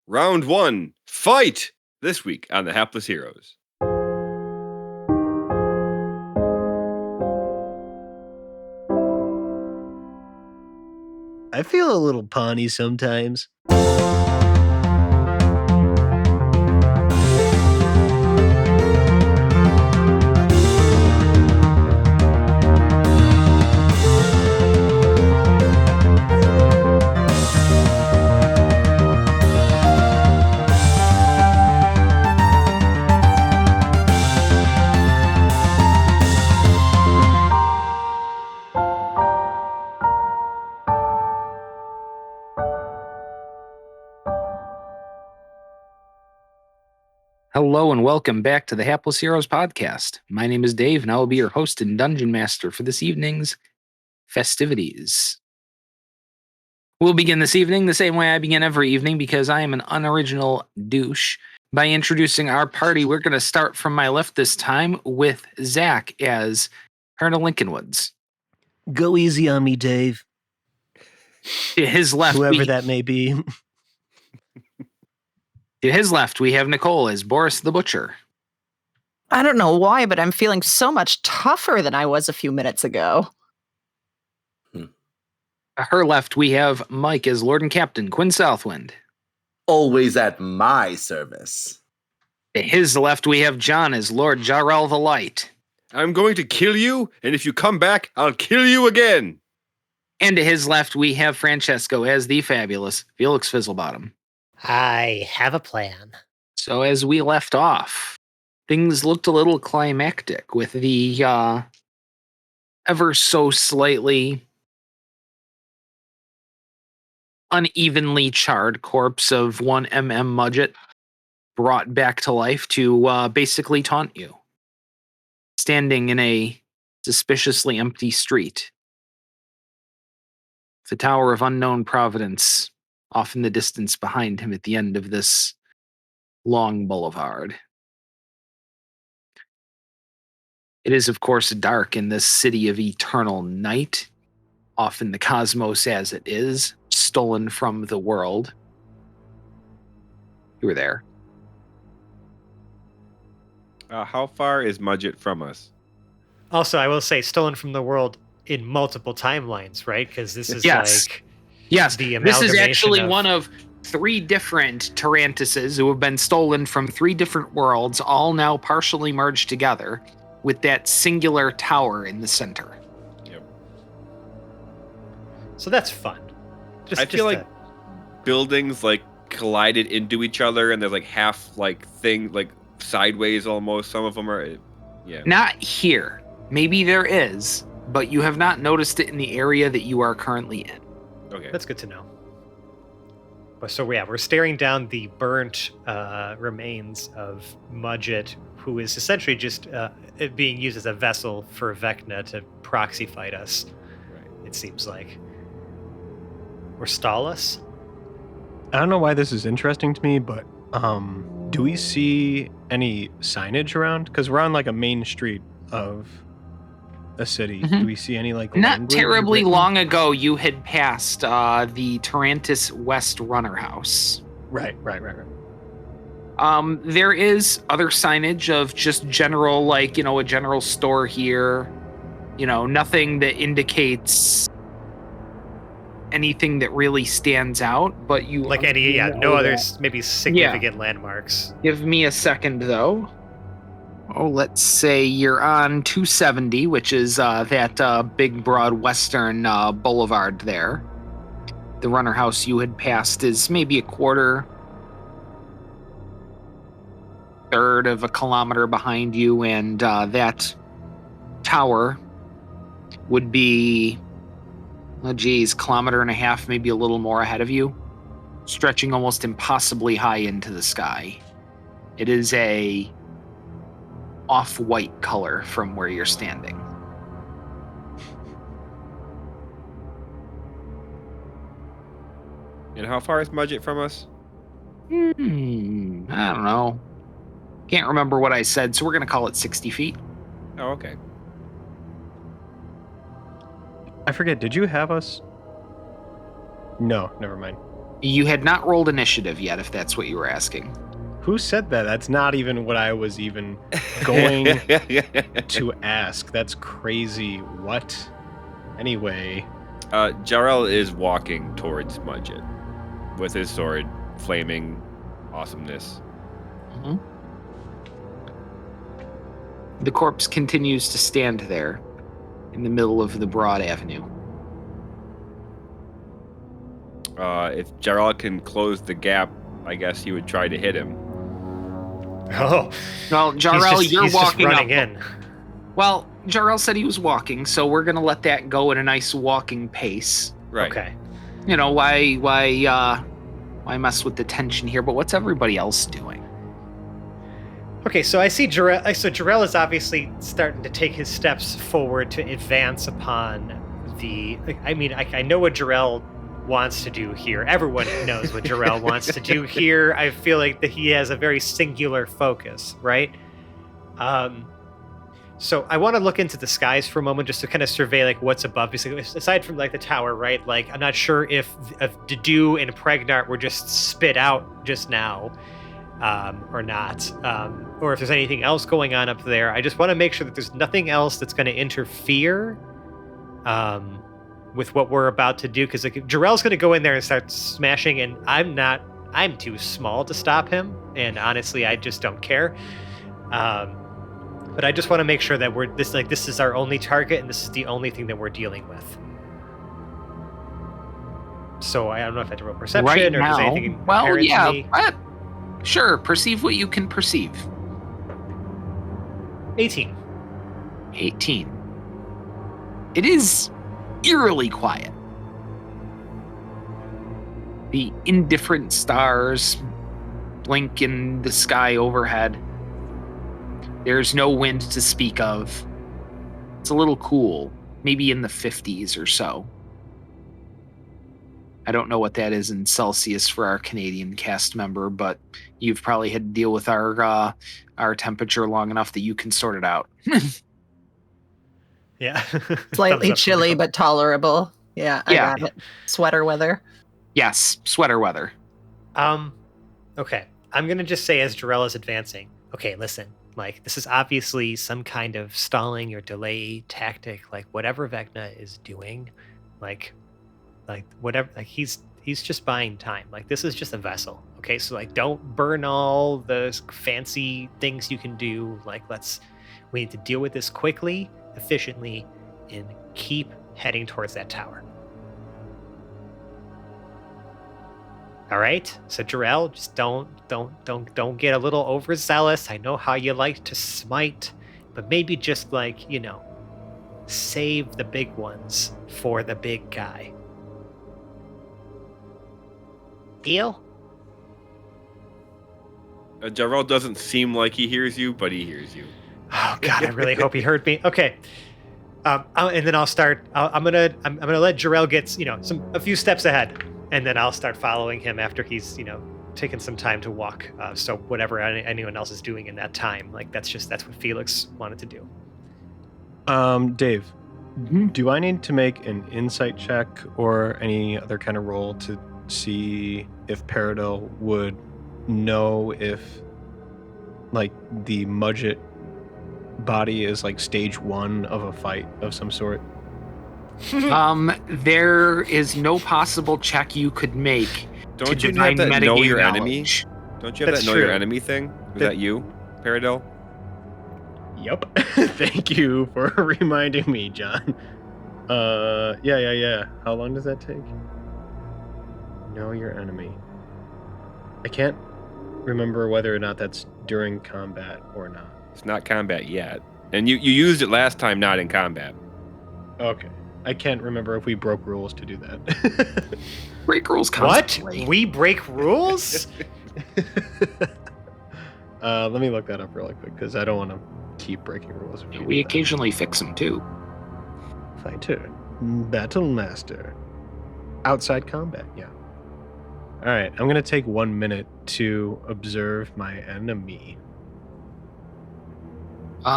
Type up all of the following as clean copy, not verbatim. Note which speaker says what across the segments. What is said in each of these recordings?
Speaker 1: Round 1, fight! This week on the Hapless Heroes.
Speaker 2: I feel a little pawny sometimes.
Speaker 3: Hello and welcome back to the Hapless Heroes podcast. My name is Dave and I will be your host and dungeon master for this evening's festivities. We'll begin this evening the same way I begin every evening because I am an unoriginal douche. By introducing our party, we're going to start from my left this time with Zach as Colonel Lincolnwoods.
Speaker 2: Go easy on me, Dave.
Speaker 3: To his left,
Speaker 2: Whoever that may be.
Speaker 3: To his left, we have Nicole as Boris the Butcher.
Speaker 4: I don't know why, but I'm feeling so much tougher than I was a few minutes ago.
Speaker 3: To her left, we have Mike as Lord and Captain Quinn Southwind.
Speaker 5: Always at my service.
Speaker 3: To his left, we have John as Lord Jarrell the Light.
Speaker 1: I'm going to kill you, and if you come back, I'll kill you again.
Speaker 3: And to his left, we have Francesco as the fabulous Felix Fizzlebottom.
Speaker 6: I have a plan.
Speaker 3: So as we left off, things looked a little climactic with the ever so slightly unevenly charred corpse of one MM Mudget brought back to life to basically taunt you. Standing in a suspiciously empty street. The Tower of Unknown Providence off in the distance behind him at the end of this long boulevard. It is, of course, dark in this city of eternal night, often the cosmos as it is, stolen from the world. You were there.
Speaker 1: How far is Mudget from us?
Speaker 6: Also, I will say, stolen from the world in multiple timelines, right? Because this is
Speaker 3: Yes,
Speaker 6: the
Speaker 3: this is actually
Speaker 6: of...
Speaker 3: one of 3 different Tarantises who have been stolen from 3 different worlds, all now partially merged together, with that singular tower in the center.
Speaker 1: Yep.
Speaker 6: So that's fun.
Speaker 1: I feel like buildings like collided into each other, and there's like half like thing like sideways almost. Some of them are, yeah.
Speaker 3: Not here. Maybe there is, but you have not noticed it in the area that you are currently in.
Speaker 1: Okay.
Speaker 6: That's good to know. But so yeah, we're staring down the burnt remains of Mudget, who is essentially just being used as a vessel for Vecna to proxy fight us.
Speaker 1: Right.
Speaker 6: It seems like. Or stall us.
Speaker 7: I don't know why this is interesting to me, but do we see any signage around? Because we're on like a main street of a city.
Speaker 3: Mm-hmm.
Speaker 7: Do we see any like
Speaker 3: Not terribly
Speaker 7: written?
Speaker 3: long ago, you had passed the Tarantis West Runner House.
Speaker 7: Right.
Speaker 3: There is other signage of just general, like, a general store here. Nothing that indicates anything that really stands out, but you...
Speaker 6: Like no other maybe significant landmarks.
Speaker 3: Give me a second, though. Oh, let's say you're on 270, which is that big, broad western boulevard there. The runner house you had passed is maybe a third of a kilometer behind you, and that tower would be, kilometer and a half, maybe a little more ahead of you, stretching almost impossibly high into the sky. It is a off-white color from where you're standing.
Speaker 1: And how far is Mudget from us?
Speaker 3: I don't know. Can't remember what I said, so we're going to call it 60 feet.
Speaker 1: Oh, okay.
Speaker 7: I forget, did you have us? No, never mind.
Speaker 3: You had not rolled initiative yet, if that's what you were asking.
Speaker 7: Who said that? That's not even what I was even going to ask. That's crazy. What? Anyway.
Speaker 1: Jarrell is walking towards Mudget with his sword, flaming awesomeness.
Speaker 3: Mm-hmm. The corpse continues to stand there in the middle of the broad avenue.
Speaker 1: If Jarrell can close the gap, I guess he would try to hit him.
Speaker 6: Oh.
Speaker 3: Well, Jarrell,
Speaker 6: he's
Speaker 3: you're
Speaker 6: just
Speaker 3: walking
Speaker 6: running
Speaker 3: up.
Speaker 6: in.
Speaker 3: Well, Jarrell said he was walking, so we're gonna let that go at a nice walking pace.
Speaker 1: Right.
Speaker 6: Okay.
Speaker 3: You know, why mess with the tension here? But what's everybody else doing?
Speaker 6: Okay, so I see Jarrell. So Jarrell is obviously starting to take his steps forward to advance upon the. I know what Jarrell wants to do here. Everyone knows what Jarrell wants to do here. I feel like that he has a very singular focus, right? So I want to look into the skies for a moment, just to kind of survey like what's above. Basically, aside from like the tower, right? Like I'm not sure if Dedu and Pregnart were just spit out just now, or not, or if there's anything else going on up there. I just want to make sure that there's nothing else that's going to interfere with what we're about to do, because like, Jarrell's going to go in there and start smashing, and I'm too small to stop him, and honestly, I just don't care. But I just want to make sure that this is our only target, and this is the only thing that we're dealing with. So I don't know if I have to roll perception
Speaker 3: Right
Speaker 6: or
Speaker 3: now,
Speaker 6: if there's anything
Speaker 3: well,
Speaker 6: apparent to
Speaker 3: yeah,
Speaker 6: me.
Speaker 3: but sure, perceive what you can perceive.
Speaker 6: 18.
Speaker 3: 18. It is eerily quiet. The indifferent stars blink in the sky overhead. There's no wind to speak of. It's a little cool, maybe in the 50s or so. I don't know what that is in Celsius for our Canadian cast member, but you've probably had to deal with our temperature long enough that you can sort it out.
Speaker 6: Yeah.
Speaker 4: Slightly
Speaker 6: Thumbs up.
Speaker 4: chilly, but tolerable. Yeah, I
Speaker 3: Yeah.
Speaker 4: got it. Sweater weather.
Speaker 3: Yes, sweater weather.
Speaker 6: Okay. I'm gonna just say as Jarrell is advancing, okay, listen, like this is obviously some kind of stalling or delay tactic, like whatever Vecna is doing, like whatever, like he's just buying time. Like this is just a vessel. Okay, so like don't burn all the fancy things you can do. Like we need to deal with this quickly, efficiently, and keep heading towards that tower. All right, so Jarrell, just don't get a little overzealous. I know how you like to smite, but maybe just like, save the big ones for the big guy. Deal?
Speaker 1: Jarrell doesn't seem like he hears you, but he hears you.
Speaker 6: Oh God, I really hope he heard me. Okay, and then I'll start. I'm gonna let Jarrell get a few steps ahead. And then I'll start following him after he's, taken some time to walk. So whatever anyone else is doing in that time, like that's what Felix wanted to do.
Speaker 7: Dave,
Speaker 3: Mm-hmm.
Speaker 7: do I need to make an insight check or any other kind of roll to see if Peridot would know if, like, the Mudget body is like stage 1 of a fight of some sort?
Speaker 3: There is no possible check you could make.
Speaker 1: Don't
Speaker 3: to
Speaker 1: you have
Speaker 3: divine
Speaker 1: that know
Speaker 3: metagame
Speaker 1: your
Speaker 3: knowledge.
Speaker 1: enemy? Don't you have
Speaker 6: That's
Speaker 1: that know your
Speaker 6: true.
Speaker 1: enemy thing? Was that you, Peridot?
Speaker 7: Yep. Thank you for reminding me, John. Yeah. How long does that take? Know your enemy. I can't remember whether or not that's during combat or not.
Speaker 1: It's not combat yet. And you used it last time, not in combat.
Speaker 7: Okay. I can't remember if we broke rules to do that.
Speaker 3: Break rules
Speaker 6: What?
Speaker 3: constantly.
Speaker 6: We break rules?
Speaker 7: Let me look that up really quick because I don't want to keep breaking rules. if
Speaker 3: We
Speaker 7: do
Speaker 3: occasionally fix them too.
Speaker 7: that. Fighter. Battle Master. Outside combat, yeah. Alright, I'm going to take 1 minute to observe my enemy.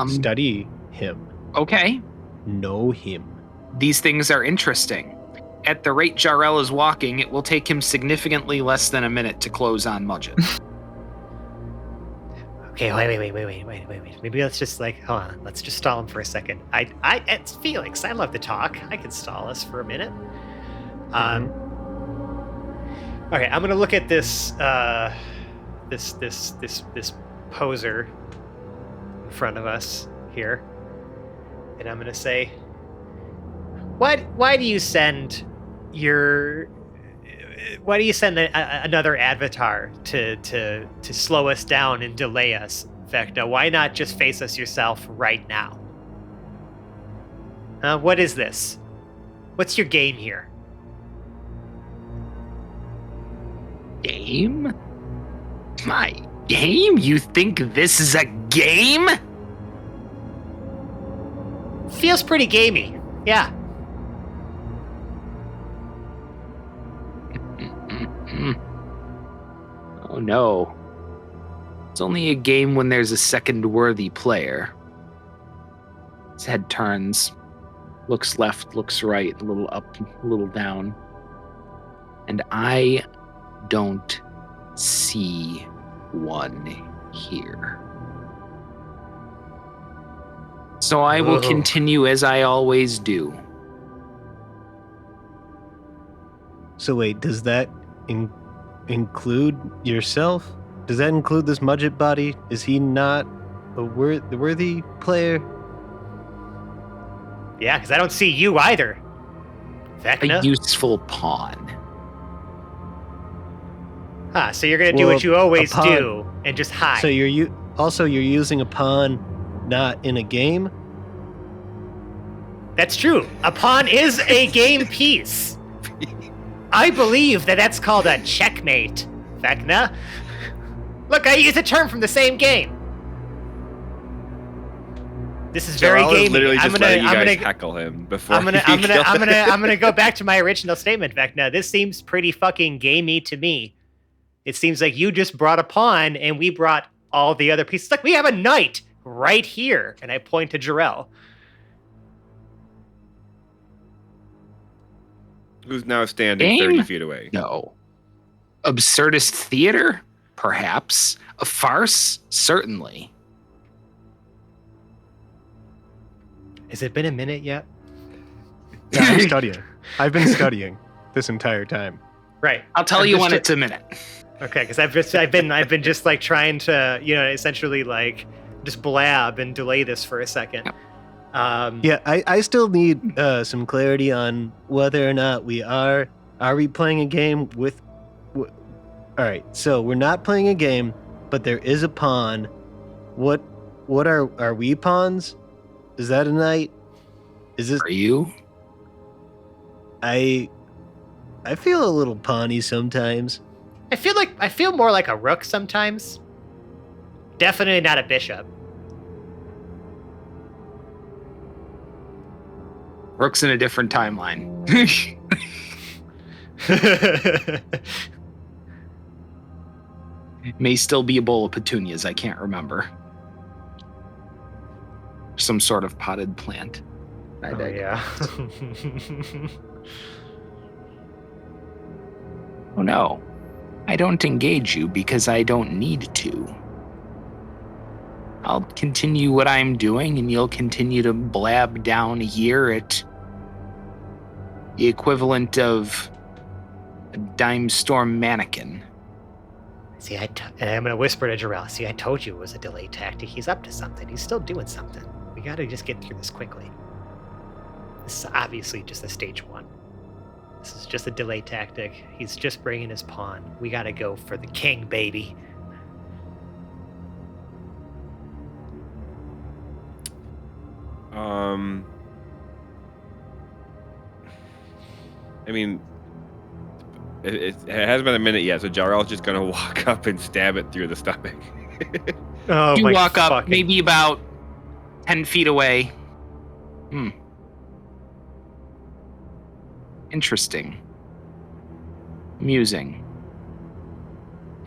Speaker 7: Study him.
Speaker 3: Okay.
Speaker 7: Know him.
Speaker 3: These things are interesting. at the rate Jarrell is walking, it will take him significantly less than a minute to close on Mudget.
Speaker 6: Okay, wait. Maybe let's just hold on. Let's just stall him for a second. It's Felix. I love to talk. I can stall us for a minute. Okay, I'm gonna look at this this poser in front of us here, and I'm gonna say, why do you send another avatar to slow us down and delay us, Vecna? Why not just face us yourself right now? What is this? What's your game here?
Speaker 3: Game? My game? You think this is a game?
Speaker 6: Feels pretty gamey. Yeah.
Speaker 3: Oh no. It's only a game when there's a second worthy player. His head turns, looks left, looks right, a little up, a little down. And I don't see one here. So I will continue as I always do.
Speaker 2: So wait, does that include yourself? Does that include this Mudget body? Is he not the worthy player?
Speaker 6: Yeah, because I don't see you either, Vecna.
Speaker 3: A useful pawn.
Speaker 6: So you're gonna do what you always
Speaker 2: pawn.
Speaker 6: do and just hide.
Speaker 2: So you're using a pawn not in a game?
Speaker 6: That's true. A pawn is a game piece. I believe that's called a checkmate, Vecna. Look, I use a term from the same game. This is very
Speaker 1: Jarrell is
Speaker 6: gamey.
Speaker 1: literally just letting you guys
Speaker 6: gonna
Speaker 1: heckle him before
Speaker 6: I'm
Speaker 1: he kills him.
Speaker 6: gonna go back to my original statement, Vecna. This seems pretty fucking gamey to me. It seems like you just brought a pawn and we brought all the other pieces. Like, we have a knight right here. And I point to Jarrell.
Speaker 1: Who's now standing
Speaker 3: Game?
Speaker 1: 30 feet away.
Speaker 3: No. Absurdist theater? Perhaps. A farce? Certainly.
Speaker 6: Has it been a minute yet?
Speaker 7: Yeah, I'm studying. I've been studying this entire time.
Speaker 6: Right.
Speaker 3: I'll tell you when it's a minute.
Speaker 6: Okay, because I've been just like trying to, essentially like just blab and delay this for a second.
Speaker 2: Yeah, I still need some clarity on whether or not we are we playing a game with. All right, so we're not playing a game, but there is a pawn. What are we pawns? Is that a knight? Is this?
Speaker 3: Are you?
Speaker 2: I feel a little pawny sometimes.
Speaker 6: I feel more like a rook sometimes. Definitely not a bishop.
Speaker 3: Rook's in a different timeline. May still be a bowl of petunias. I can't remember. Some sort of potted plant.
Speaker 6: Yeah.
Speaker 3: Oh no. I don't engage you because I don't need to. I'll continue what I'm doing and you'll continue to blab down here at the equivalent of a dime store mannequin.
Speaker 6: See, and I'm going to whisper to Jarrell. See, I told you it was a delay tactic. He's up to something. He's still doing something. We got to just get through this quickly. This is obviously just a stage one. This is just a delay tactic. He's just bringing his pawn. We got to go for the king, baby.
Speaker 1: I mean, it hasn't been a minute yet, so Jarrell's just gonna walk up and stab it through the stomach.
Speaker 6: Oh,
Speaker 3: You
Speaker 6: my
Speaker 3: walk up
Speaker 6: fucking-
Speaker 3: maybe about 10 feet away. Interesting. Amusing.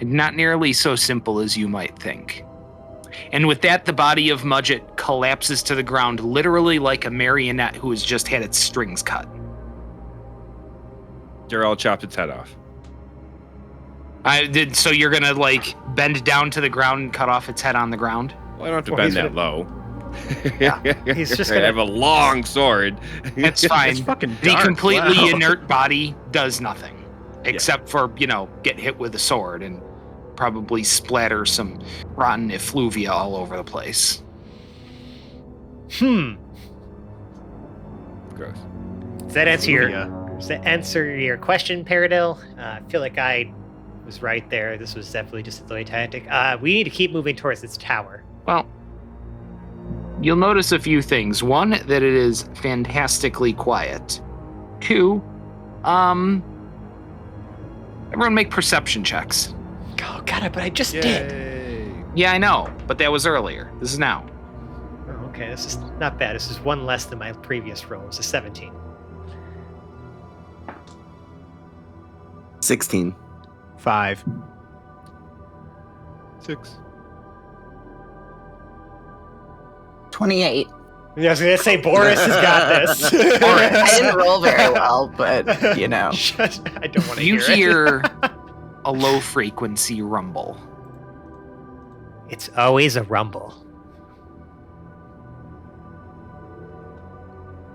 Speaker 3: And not nearly so simple as you might think. And with that, the body of Mudget collapses to the ground, literally like a marionette who has just had its strings cut.
Speaker 1: Jarrell chopped its head off.
Speaker 3: I did. So you're gonna like bend down to the ground and cut off its head on the ground?
Speaker 1: Well, I don't have to
Speaker 6: Or
Speaker 1: bend
Speaker 6: he's
Speaker 1: that
Speaker 6: gonna-
Speaker 1: low.
Speaker 6: Yeah, he's just
Speaker 1: I
Speaker 6: gonna-
Speaker 1: have a long sword.
Speaker 3: That's fine.
Speaker 7: It's fucking
Speaker 3: The
Speaker 7: dark.
Speaker 3: completely
Speaker 7: Wow.
Speaker 3: inert body does nothing, except for get hit with a sword and probably splatter some rotten effluvia all over the place.
Speaker 6: Hmm.
Speaker 1: Gross.
Speaker 6: Does that answer
Speaker 7: Yeah.
Speaker 6: your question, Paradil? I feel like I was right there. This was definitely just a delayed tactic. We need to keep moving towards its tower.
Speaker 3: Well, you'll notice a few things. One, that it is fantastically quiet. Two, everyone make perception checks.
Speaker 6: Oh God, but I just did.
Speaker 1: Yay.
Speaker 3: Yeah, I know, but that was earlier. This is now.
Speaker 6: Oh, okay, this is not bad. This is one less than my previous roll. It's a 17.
Speaker 5: 16.
Speaker 7: 5.
Speaker 1: 6.
Speaker 4: 28.
Speaker 6: Yeah, I was gonna say Boris has got this.
Speaker 3: All right.
Speaker 4: I didn't roll very well, but
Speaker 6: I don't want to
Speaker 3: You
Speaker 6: hear it.
Speaker 3: hear a low frequency rumble.
Speaker 6: It's always a rumble.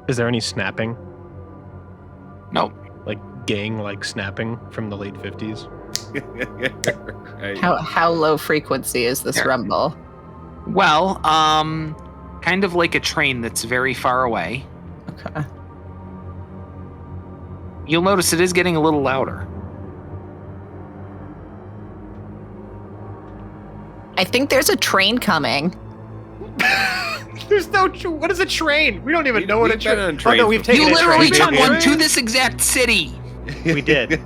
Speaker 7: Is there any snapping?
Speaker 3: No,
Speaker 7: Like gang like snapping from the late 50s?
Speaker 1: Right.
Speaker 4: how low frequency is this
Speaker 3: Here.
Speaker 4: rumble?
Speaker 3: well, kind of like a train that's very far away.
Speaker 4: Okay.
Speaker 3: You'll notice it is getting a little louder.
Speaker 4: I think there's a train coming.
Speaker 6: There's no. What is a train? We don't even know what a
Speaker 1: We've been
Speaker 6: train.
Speaker 1: on
Speaker 6: Oh
Speaker 1: trains
Speaker 6: no, we've
Speaker 1: before.
Speaker 6: taken
Speaker 3: You
Speaker 6: a
Speaker 3: literally
Speaker 6: train.
Speaker 3: took
Speaker 6: before.
Speaker 3: one to this exact city.
Speaker 6: We did.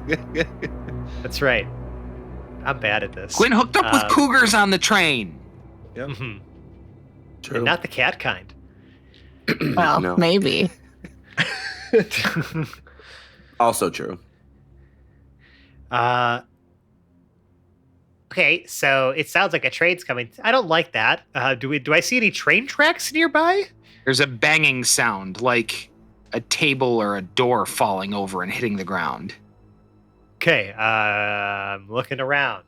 Speaker 6: That's right. I'm bad at this.
Speaker 3: Gwen hooked up with
Speaker 6: Uh,
Speaker 3: cougars on the train.
Speaker 6: Mhm.
Speaker 5: True.
Speaker 6: And not the cat kind.
Speaker 4: Well,
Speaker 5: No.
Speaker 4: maybe.
Speaker 5: Also true.
Speaker 6: Okay, so it sounds like a train's coming. I don't like that. Do I see any train tracks nearby?
Speaker 3: There's a banging sound, like a table or a door falling over and hitting the ground.
Speaker 6: Okay, I'm looking around.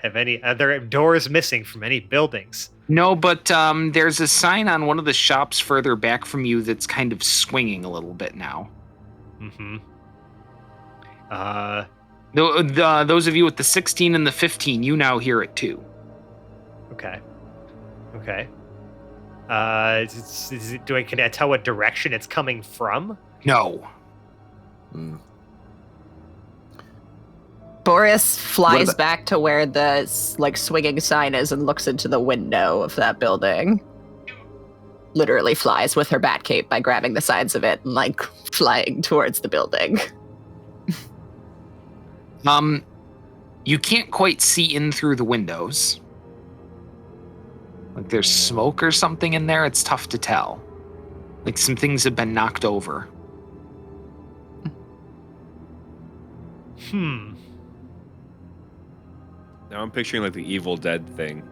Speaker 6: Are there doors missing from any buildings?
Speaker 3: No, but there's a sign on one of the shops further back from you that's kind of swinging a little bit now.
Speaker 6: Mm-hmm.
Speaker 3: Those of you with the 16 and the 15, you now hear it too.
Speaker 6: Okay. Can I tell what direction it's coming from?
Speaker 3: No.
Speaker 5: Mm.
Speaker 4: Boris flies
Speaker 5: about-
Speaker 4: back to where the swinging sign is and looks into the window of that building. Literally flies with her bat cape by grabbing the sides of it and flying towards the building.
Speaker 3: You can't quite see in through the windows. Like there's smoke or something in there. It's tough to tell. Like some things have been knocked over.
Speaker 6: Hmm.
Speaker 1: Now I'm picturing like the Evil Dead thing,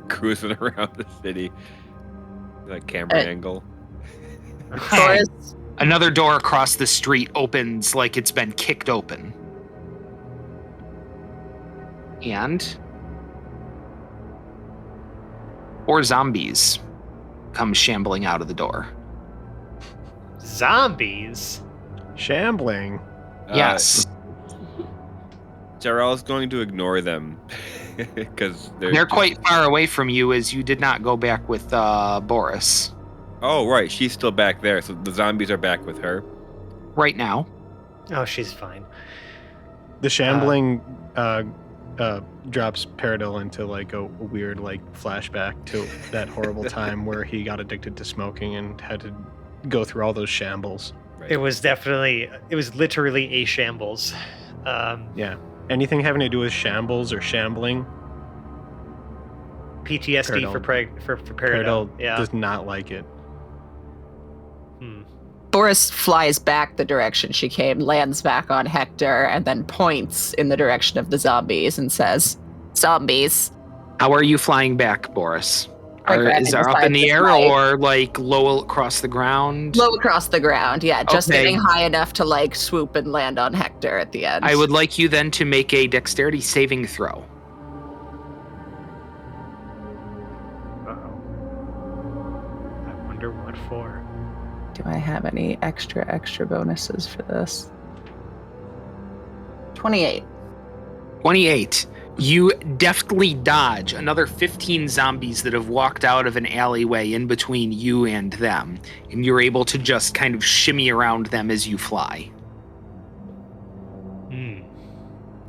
Speaker 1: cruising around the city, like camera angle.
Speaker 4: Boris,
Speaker 3: Another door across the street opens like it's been kicked open. And or zombies come shambling out of the door.
Speaker 6: Zombies?
Speaker 7: Shambling.
Speaker 3: Yes.
Speaker 1: Jarrell's going to ignore them because
Speaker 3: They're quite far away from you as you did not go back with Boris
Speaker 1: Oh, right. She's still back there, so the zombies are back with her.
Speaker 3: right now.
Speaker 6: Oh, she's fine.
Speaker 7: The shambling drops Paradil into like a weird flashback to that horrible time where he got addicted to smoking and had to go through all those shambles.
Speaker 6: It was literally a shambles.
Speaker 7: Yeah. Anything having to do with shambles or shambling,
Speaker 6: PTSD for
Speaker 7: Paradil
Speaker 6: Paradil. Yeah.
Speaker 7: does not like it.
Speaker 4: Boris flies back the direction she came, lands back on Hector, and then points in the direction of the zombies and says, "Zombies."
Speaker 3: How are you flying back, Boris?
Speaker 4: By grabbing
Speaker 3: Is
Speaker 4: the
Speaker 3: there up in
Speaker 4: sides
Speaker 3: the
Speaker 4: of
Speaker 3: air
Speaker 4: my-
Speaker 3: or like low across the ground?
Speaker 4: Low across the ground, yeah. Just
Speaker 3: Okay.
Speaker 4: getting high enough to like swoop and land on Hector at the end.
Speaker 3: I would like you then to make a dexterity saving throw.
Speaker 6: Uh-oh. I wonder what for.
Speaker 4: Do I have any extra bonuses for this? 28.
Speaker 3: 28. You deftly dodge another 15 zombies that have walked out of an alleyway in between you and them, and you're able to just kind of shimmy around them as you fly.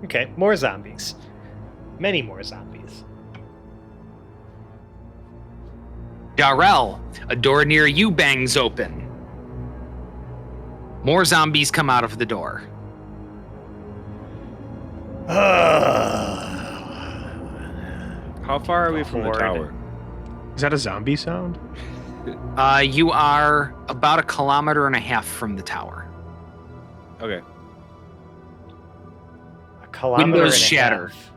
Speaker 6: Okay, more zombies. Many more zombies.
Speaker 3: Darrell, a door near you bangs open. More zombies come out of the door.
Speaker 1: How far are we from the
Speaker 6: Horde.
Speaker 1: tower?
Speaker 7: Is that a zombie sound?
Speaker 3: You are about 1.5 kilometers from the tower.
Speaker 1: Okay.
Speaker 6: A kilometer
Speaker 3: Windows
Speaker 6: and a
Speaker 3: shatter.
Speaker 6: half.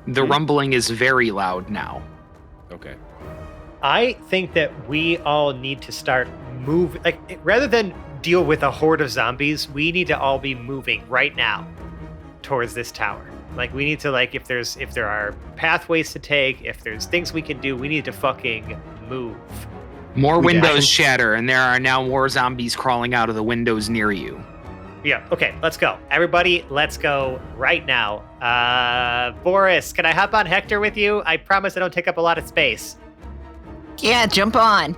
Speaker 3: The rumbling is very loud now.
Speaker 1: Okay.
Speaker 6: I think that we all need to start moving. Like, rather than deal with a horde of zombies, we need to all be moving right now towards this tower. Like, we need to, like, if there are pathways to take, if there's things we can do, we need to fucking move.
Speaker 3: More
Speaker 7: We
Speaker 3: windows
Speaker 7: got-
Speaker 3: shatter, and there are now more zombies crawling out of the windows near you.
Speaker 6: Yeah. Okay. Let's go, everybody. Let's go right now. Boris, can I hop on Hector with you? I promise I don't take up a lot of space.
Speaker 4: Yeah, jump on.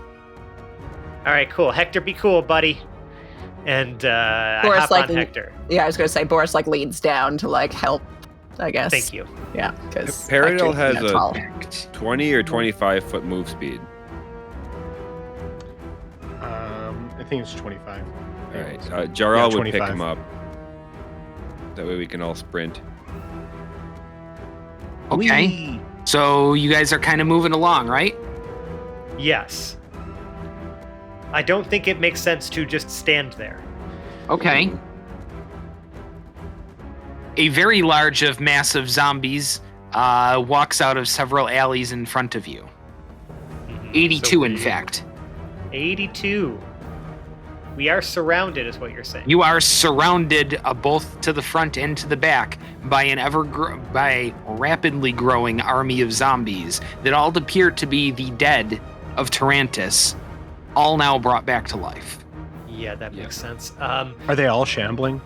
Speaker 6: All right. Cool. Hector, be cool, buddy. And I
Speaker 4: Boris,
Speaker 6: hop
Speaker 4: like,
Speaker 6: on Hector.
Speaker 4: Yeah, I was gonna say Boris like leans down to like help, I guess.
Speaker 6: Thank you.
Speaker 4: Yeah, because
Speaker 1: Paradil has a 20 or 25 foot move speed.
Speaker 7: I think it's 25.
Speaker 1: All right. Jarl
Speaker 7: Yeah,
Speaker 1: would pick
Speaker 7: 25.
Speaker 1: him up. That way we can all sprint.
Speaker 3: Okay.
Speaker 7: Whee!
Speaker 3: So you guys are kind of moving along, right?
Speaker 6: Yes. I don't think it makes sense to just stand there.
Speaker 3: Okay. A very large of massive zombies walks out of several alleys in front of you. 82,
Speaker 6: So
Speaker 3: in
Speaker 6: we-
Speaker 3: fact.
Speaker 6: 82. We are surrounded, is what you're saying.
Speaker 3: You are surrounded both to the front and to the back by by a rapidly growing army of zombies that all appear to be the dead of Tarantis, all now brought back to life.
Speaker 6: Yeah, that makes sense.
Speaker 7: Are they all shambling?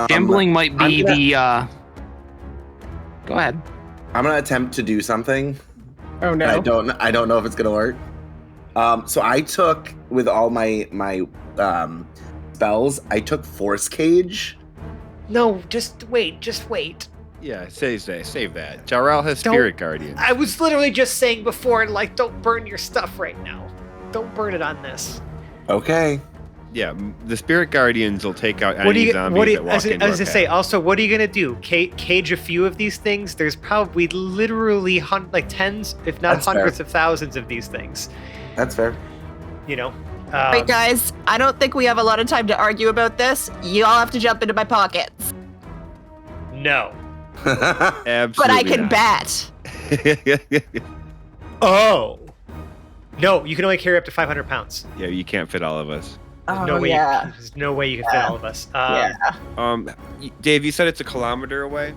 Speaker 3: Gambling might be
Speaker 5: I'm gonna-
Speaker 3: the. Go ahead.
Speaker 5: I'm gonna attempt to do something.
Speaker 4: Oh no.
Speaker 5: I don't know if it's gonna work. So I took with all my spells. I took Force Cage.
Speaker 6: No, just wait.
Speaker 1: Yeah, save that. Jarl has
Speaker 6: Don't-
Speaker 1: Spirit Guardian.
Speaker 6: I was literally just saying before, like, don't burn your stuff right now. Don't burn it on this.
Speaker 5: Okay.
Speaker 1: Yeah, the Spirit Guardians will take out
Speaker 6: What do
Speaker 1: any
Speaker 6: you?
Speaker 1: zombies
Speaker 6: What do you?
Speaker 1: that walk
Speaker 6: As
Speaker 1: into
Speaker 6: I
Speaker 1: our
Speaker 6: was to say,
Speaker 1: path.
Speaker 6: also, what are you gonna do? Cage a few of these things? There's probably literally like tens, if not
Speaker 5: That's fair.
Speaker 6: hundreds of thousands of these things.
Speaker 5: That's fair.
Speaker 6: You know.
Speaker 4: Wait, guys, I don't think we have a lot of time to argue about this. You all have to jump into my pockets.
Speaker 6: No.
Speaker 1: Absolutely
Speaker 4: But I can
Speaker 1: not.
Speaker 4: bat.
Speaker 6: Oh. No, you can only carry up to 500 pounds.
Speaker 1: Yeah, you can't fit all of us.
Speaker 6: There's
Speaker 4: Oh,
Speaker 6: no way.
Speaker 4: yeah.
Speaker 6: There's no way you can fit all of us.
Speaker 4: Yeah.
Speaker 1: Dave, you said it's 1 kilometer away.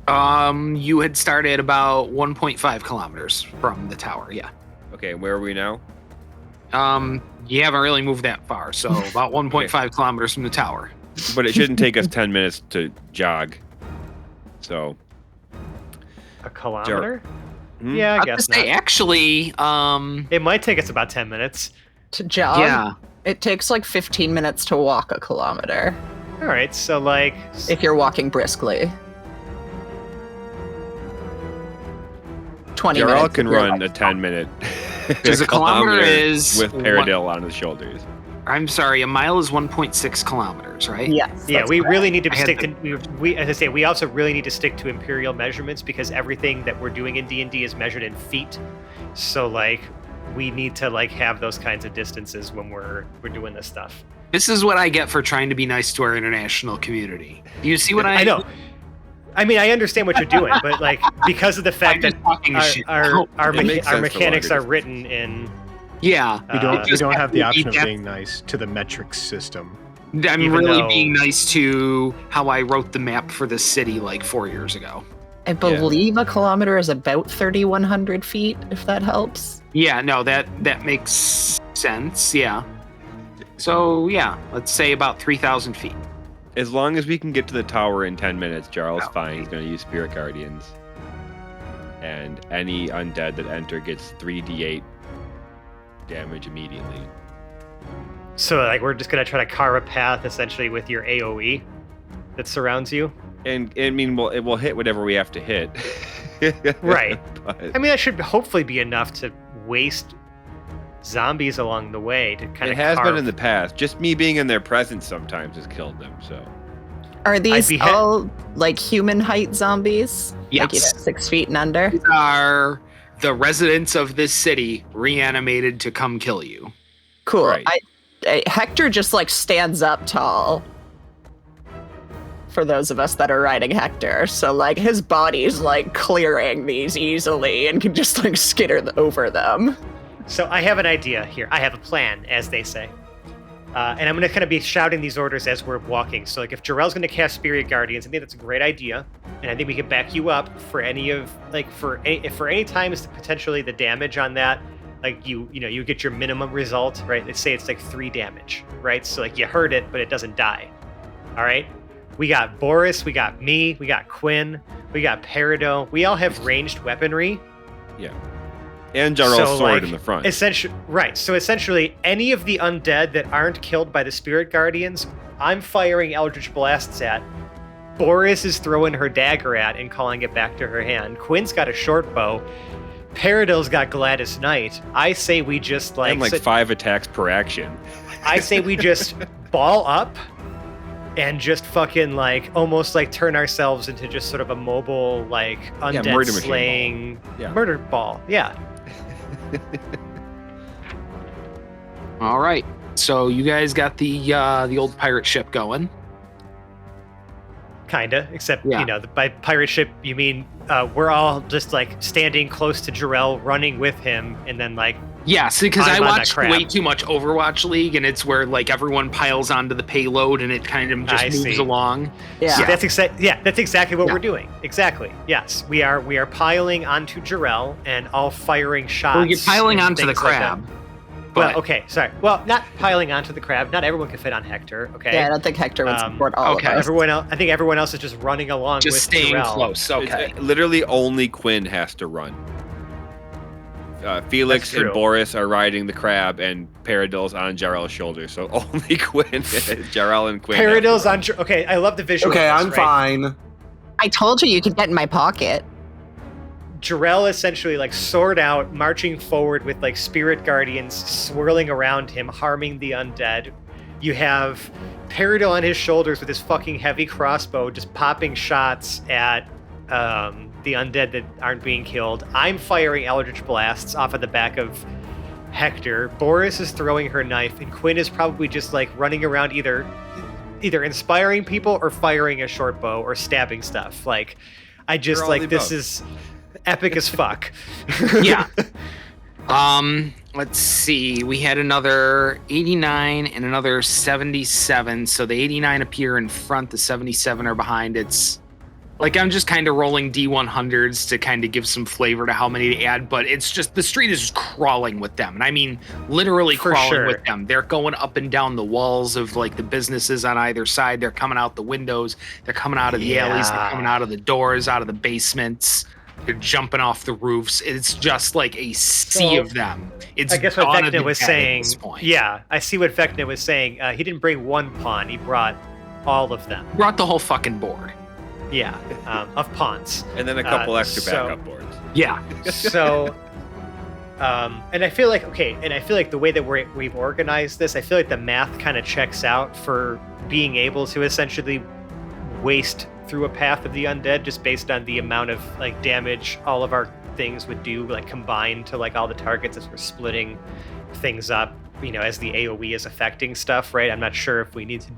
Speaker 3: You had started about 1.5 kilometers from the tower. Yeah.
Speaker 1: Okay, where are we now?
Speaker 3: You haven't really moved that far, so about 1.5 kilometers from the tower.
Speaker 1: But it shouldn't take us 10 minutes to jog. So,
Speaker 6: A kilometer?
Speaker 1: Hmm?
Speaker 6: Yeah, I
Speaker 3: was
Speaker 6: guess
Speaker 3: gonna say,
Speaker 6: not.
Speaker 3: actually,
Speaker 6: It might take us about 10 minutes.
Speaker 4: To jog,
Speaker 3: yeah.
Speaker 4: it takes like 15 minutes to walk a kilometer
Speaker 6: All right, so like,
Speaker 4: if you're walking briskly. 20
Speaker 1: Jarl
Speaker 4: minutes.
Speaker 1: can
Speaker 4: if you're,
Speaker 1: run
Speaker 4: like,
Speaker 1: a 10-minute.
Speaker 3: Because a kilometer is
Speaker 1: with Paradil on his shoulders.
Speaker 3: I'm sorry, a mile is 1.6 kilometers, right?
Speaker 4: Yes.
Speaker 6: yeah,
Speaker 4: that's
Speaker 6: we
Speaker 4: correct.
Speaker 6: really need to
Speaker 3: I had
Speaker 6: stick to. We, as I say, we also really need to stick to imperial measurements because everything that we're doing in D&D is measured in feet. So like, we need to like have those kinds of distances when we're doing this stuff.
Speaker 3: This is what I get for trying to be nice to our international community. Do you see what I
Speaker 6: I know. I mean, I understand what you're doing, but like because of the fact that our mechanics are written in.
Speaker 3: Yeah,
Speaker 7: We don't have the option of
Speaker 3: that-
Speaker 7: being nice to the metric system.
Speaker 3: I'm
Speaker 6: Even
Speaker 3: really
Speaker 6: though-
Speaker 3: being nice to how I wrote the map for the city like 4 years ago.
Speaker 4: I believe a kilometer is about 3,100 feet, if that helps.
Speaker 3: Yeah, no, that makes sense. Yeah. So yeah, let's say about 3,000 feet.
Speaker 1: As long as we can get to the tower in 10 minutes, Jarl's
Speaker 3: Oh.
Speaker 1: fine. He's going to use Spirit Guardians. And any undead that enter gets 3d8 damage immediately.
Speaker 6: So like we're just gonna try to carve a path essentially with your AOE that surrounds you.
Speaker 1: And I mean, it will hit whatever we have to hit.
Speaker 6: Right.
Speaker 1: But
Speaker 6: I mean, that should hopefully be enough to waste zombies along the way to kind
Speaker 1: it
Speaker 6: of.
Speaker 1: has been in the past. Just me being in their presence sometimes has killed them. So
Speaker 4: Are these
Speaker 6: be
Speaker 4: all like human height zombies?
Speaker 3: Yes.
Speaker 4: Like 6 feet and under?
Speaker 3: These are the residents of this city reanimated to come kill you.
Speaker 4: Cool.
Speaker 1: Right.
Speaker 4: Hector just like stands up tall. For those of us that are riding Hector, so like his body's like clearing these easily and can just like skitter over them.
Speaker 6: So I have an idea here. I have a plan, as they say. And I'm going to kind of be shouting these orders as we're walking. So like if Jarrell's going to cast Spirit Guardians, I think that's a great idea. And I think we can back you up for any of like for any times potentially the damage on that. Like you get your minimum result, right? Let's say it's like 3 damage, right? So like you hurt it, but it doesn't die. All right. We got Boris, we got me, we got Quinn, we got Peridot. We all have ranged weaponry.
Speaker 1: yeah. And Jarl's
Speaker 6: So,
Speaker 1: sword
Speaker 6: like,
Speaker 1: in the front.
Speaker 6: Essentially, right. So essentially, any of the undead that aren't killed by the Spirit Guardians, I'm firing Eldritch Blasts at. Boris is throwing her dagger at and calling it back to her hand. Quinn's got a short bow. Peridot's got Gladys Knight. I say we just
Speaker 1: and 5 attacks per action.
Speaker 6: I say we just ball up and just fucking like almost like turn ourselves into just sort of a mobile like undead
Speaker 1: murder machine
Speaker 6: slaying
Speaker 1: ball. Yeah.
Speaker 6: murder ball. Yeah.
Speaker 3: All right. So you guys got the old pirate ship going.
Speaker 6: Kinda, except
Speaker 3: Yeah.
Speaker 6: by pirate ship you mean we're all just like standing close to Jarrell, running with him, and then like
Speaker 3: Yes, because I
Speaker 6: I'm on that
Speaker 3: watched
Speaker 6: crab.
Speaker 3: way too much Overwatch League, and it's where like everyone piles onto the payload, and it kind of just
Speaker 6: I
Speaker 3: moves
Speaker 6: see.
Speaker 3: along.
Speaker 4: Yeah.
Speaker 6: that's exactly what
Speaker 3: Yeah.
Speaker 6: we're doing. Exactly. Yes, we are piling onto Jarrell and all firing shots.
Speaker 3: Well, you're piling
Speaker 6: and
Speaker 3: onto the
Speaker 6: things like that.
Speaker 3: crab.
Speaker 6: Well,
Speaker 3: but-
Speaker 6: okay, sorry. Well, not piling onto the crab. Not everyone can fit on Hector. Okay.
Speaker 4: Yeah, I don't think Hector would support all
Speaker 3: okay.
Speaker 4: of us.
Speaker 6: Everyone else. I think everyone else is just running along
Speaker 3: Just
Speaker 6: with
Speaker 3: staying
Speaker 6: Jarrell.
Speaker 3: close. Okay.
Speaker 1: Literally only Quinn has to run. Felix
Speaker 6: That's
Speaker 1: and
Speaker 6: true.
Speaker 1: Boris are riding the crab, and Peridot's on Jarrell's shoulder. So only Quinn, Jarrell and Quinn. have to
Speaker 6: Peridot's
Speaker 1: run.
Speaker 6: on. Okay, I love the visual.
Speaker 5: Okay,
Speaker 6: of this,
Speaker 5: I'm
Speaker 6: right?
Speaker 5: fine.
Speaker 4: I told you could get in my pocket.
Speaker 6: Jarrell essentially like sword out, marching forward with like spirit guardians swirling around him, harming the undead. You have Peridot on his shoulders with his fucking heavy crossbow, just popping shots at the undead that aren't being killed. I'm firing Eldritch Blasts off of the back of Hector. Boris is throwing her knife, and Quinn is probably just like running around either inspiring people or firing a short bow or stabbing stuff. Like, I just
Speaker 1: all
Speaker 6: like
Speaker 1: the
Speaker 6: this
Speaker 1: above.
Speaker 6: is epic as fuck.
Speaker 3: Yeah. Let's see. We had another 89 and another 77. So the 89 appear in front, the 77 are behind. It's like I'm just kind of rolling D100s to kind of give some flavor to how many to add, but it's just the street is just crawling with them. And I mean literally
Speaker 6: For
Speaker 3: crawling
Speaker 6: sure.
Speaker 3: with them. They're going up and down the walls of like the businesses on either side. They're coming out the windows, they're coming out of the alleys, they're
Speaker 6: Yeah.
Speaker 3: coming out of the doors, out of the basements. They're jumping off the roofs. It's just like a sea
Speaker 6: So,
Speaker 3: of them. It's
Speaker 6: I guess what
Speaker 3: Dawn of the
Speaker 6: Vecna was
Speaker 3: Dead at
Speaker 6: saying.
Speaker 3: this point.
Speaker 6: Yeah, I see what Vecna was saying. He didn't bring one pawn; he brought all of them.
Speaker 3: Brought the whole fucking board.
Speaker 6: Yeah, of pawns.
Speaker 1: And then a couple extra
Speaker 6: so-
Speaker 1: backup boards.
Speaker 3: Yeah.
Speaker 6: So, and I feel like the way that we've organized this, I feel like the math kind of checks out for being able to essentially waste through a path of the undead just based on the amount of like damage all of our things would do, like combined to like all the targets as we're splitting things up, as the AoE is affecting stuff, right? I'm not sure if we need to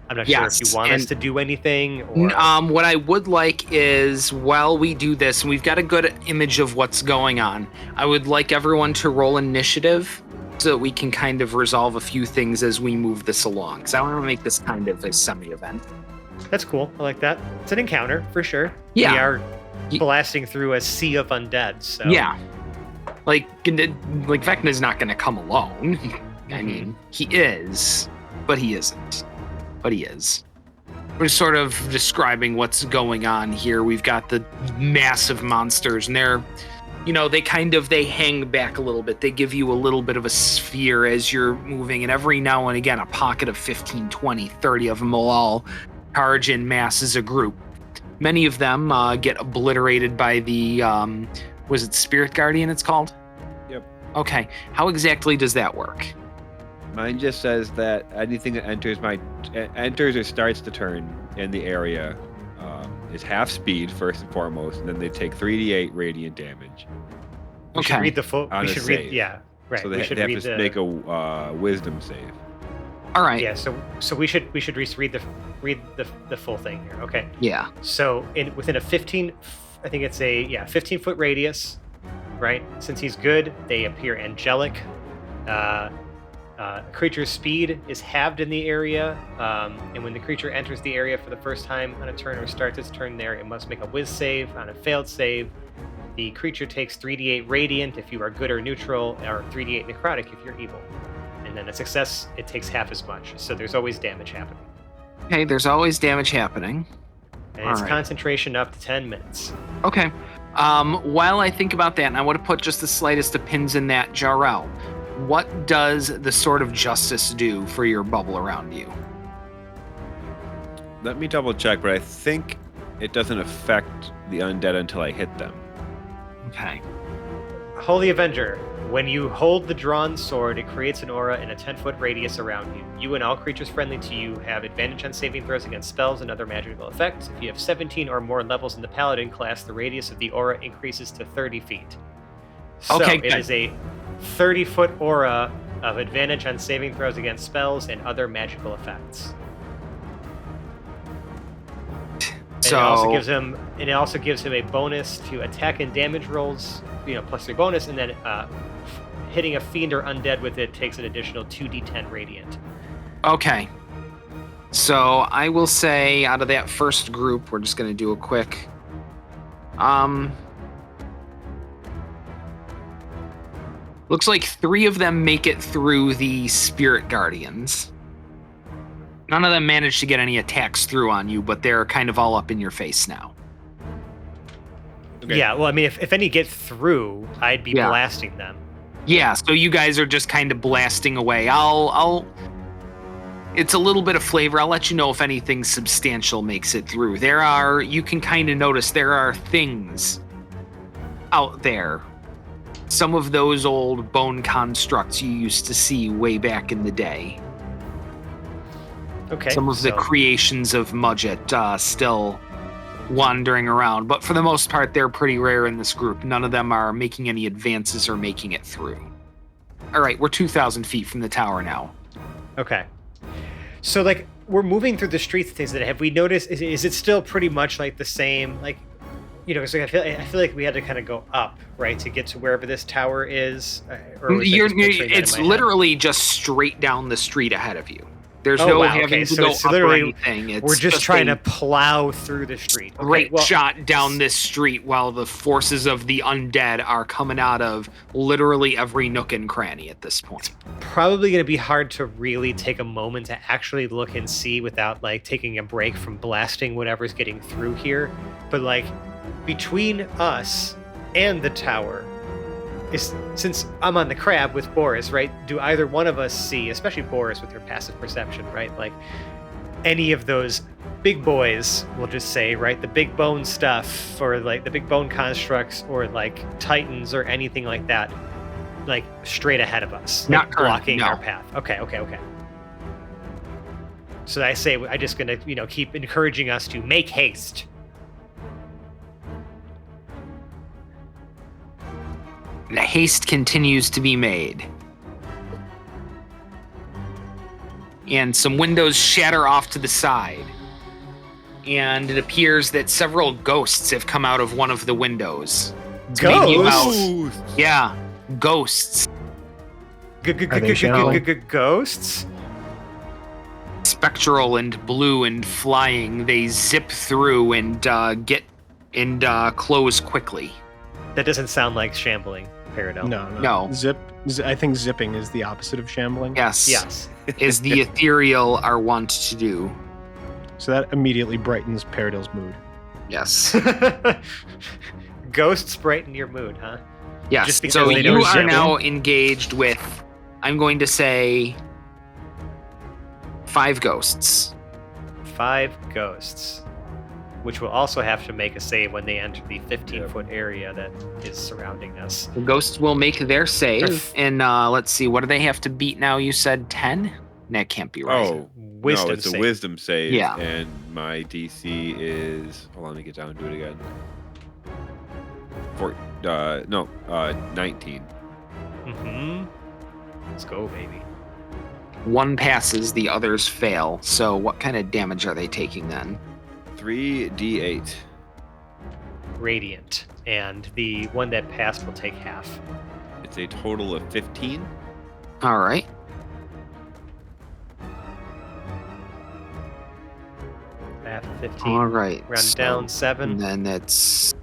Speaker 6: I'm not sure if you want us to do anything. Or...
Speaker 3: What I would like is, while we do this, and we've got a good image of what's going on, I would like everyone to roll initiative so that we can kind of resolve a few things as we move this along. Because I want to make this kind of a semi-event.
Speaker 6: That's cool. I like that. It's an encounter, for sure.
Speaker 3: Yeah.
Speaker 6: We are blasting through a sea of undead, so...
Speaker 3: Yeah. Like Vecna's not going to come alone. I mean, he is, but he isn't. But he is. We're sort of describing what's going on here. We've got the massive monsters, and they're, they hang back a little bit. They give you a little bit of a sphere as you're moving, and every now and again, a pocket of 15, 20, 30 of them will all charge in mass as a group. Many of them get obliterated by the, was it Spirit Guardian it's called?
Speaker 1: Yep.
Speaker 3: Okay. How exactly does that work?
Speaker 1: Mine just says that anything that enters or starts the turn in the area is half speed first and foremost, and then they take 3d8 radiant damage.
Speaker 6: We should read the full.
Speaker 1: On
Speaker 6: we
Speaker 1: a
Speaker 6: should
Speaker 1: save.
Speaker 6: read. Yeah, right.
Speaker 1: So they have to make a wisdom save.
Speaker 3: All right.
Speaker 6: Yeah. So we should read the full thing here. Okay.
Speaker 3: Yeah.
Speaker 6: So within a 15, I think it's a 15-foot radius, right? Since he's good, they appear angelic. Creature's speed is halved in the area, and when the creature enters the area for the first time on a turn or starts its turn there, it must make a whiz save. On a failed save, the creature takes 3d8 radiant if you are good or neutral, or 3d8 necrotic if you're evil. And then a success, it takes half as much. So there's always damage happening.
Speaker 3: Okay, there's always damage happening.
Speaker 6: And it's concentration up to 10 minutes.
Speaker 3: Okay. While I think about that, and I want to put just the slightest of pins in that, Jarrell, what does the Sword of Justice do for your bubble around you?
Speaker 1: Let me double check, but I think it doesn't affect the undead until I hit them.
Speaker 3: Okay.
Speaker 6: Holy Avenger. When you hold the drawn sword, it creates an aura in a 10-foot radius around you. You and all creatures friendly to you have advantage on saving throws against spells and other magical effects. If you have 17 or more levels in the Paladin class, the radius of the aura increases to 30 feet. So
Speaker 3: okay,
Speaker 6: it is a 30-foot aura of advantage on saving throws against spells and other magical effects.
Speaker 3: So
Speaker 6: it also gives him a bonus to attack and damage rolls, +3 bonus, and then hitting a fiend or undead with it takes an additional 2d10 radiant.
Speaker 3: Okay. So I will say, out of that first group, we're just going to do a quick. Looks like 3 of them make it through the Spirit Guardians. None of them managed to get any attacks through on you, but they're kind of all up in your face now.
Speaker 6: Okay. Yeah, well, I mean, if any get through, I'd be blasting them.
Speaker 3: Yeah, so you guys are just kind of blasting away. It's a little bit of flavor. I'll let you know if anything substantial makes it through. You can kind of notice there are things out there. Some of those old bone constructs you used to see way back in the day.
Speaker 6: Okay.
Speaker 3: Some of the creations of Mudget still wandering around, but for the most part, they're pretty rare in this group. None of them are making any advances or making it through. All right, we're 2,000 feet from the tower now.
Speaker 6: Okay. So, we're moving through the streets and things that have we noticed? Is it still pretty much like the same? Because I feel like we had to kind of go up, right, to get to wherever this tower is.
Speaker 3: It's literally just straight down the street ahead of you. There's having to go up or anything.
Speaker 6: We're just trying to plow through the street.
Speaker 3: Great shot down this street while the forces of the undead are coming out of literally every nook and cranny at this point.
Speaker 6: Probably going to be hard to really take a moment to actually look and see without taking a break from blasting whatever's getting through here. But between us and the tower, since I'm on the crab with Boris, right? Do either one of us see, especially Boris with her passive perception, right? Any of those big boys, we'll just say, right? The big bone stuff, or the big bone constructs, or titans, or anything like that, straight ahead of us,
Speaker 3: not
Speaker 6: blocking our path. Okay. So I say, I'm just gonna, keep encouraging us to make haste.
Speaker 3: The haste continues to be made. and some windows shatter off to the side. And it appears that several ghosts have come out of one of the windows. It's maybe
Speaker 6: Ghosts?
Speaker 3: yeah, ghosts.
Speaker 6: Ghosts?
Speaker 3: Spectral and blue and flying. They zip through and get and close quickly.
Speaker 6: That doesn't sound like shambling, Peridot.
Speaker 3: No.
Speaker 7: I think zipping is the opposite of shambling.
Speaker 3: Yes.
Speaker 6: Yes.
Speaker 3: As the ethereal are wont to do.
Speaker 7: So that immediately brightens Paradil's mood.
Speaker 3: Yes.
Speaker 6: Ghosts brighten your mood, huh?
Speaker 3: Yes.
Speaker 6: Just because
Speaker 3: So
Speaker 6: they
Speaker 3: you
Speaker 6: don't
Speaker 3: are
Speaker 6: zip
Speaker 3: now engaged with, I'm going to say, 5 ghosts.
Speaker 6: 5 ghosts, which will also have to make a save when they enter the 15-foot area that is surrounding us.
Speaker 3: The ghosts will make their save, and let's see, what do they have to beat now? You said 10? That can't be right.
Speaker 1: Oh,
Speaker 6: Wisdom
Speaker 1: no, it's
Speaker 6: save.
Speaker 1: a wisdom save.
Speaker 3: Yeah.
Speaker 1: And my DC is, hold on, let me get down and do it again. 19.
Speaker 6: Mm-hmm. Let's go, baby.
Speaker 3: 1 passes, the others fail. So what kind of damage are they taking then?
Speaker 1: 3d8.
Speaker 6: Radiant. And the one that passed will take half.
Speaker 1: It's a total of 15.
Speaker 3: All right.
Speaker 6: Half 15.
Speaker 3: All right.
Speaker 6: Round down 7.
Speaker 3: And then it's...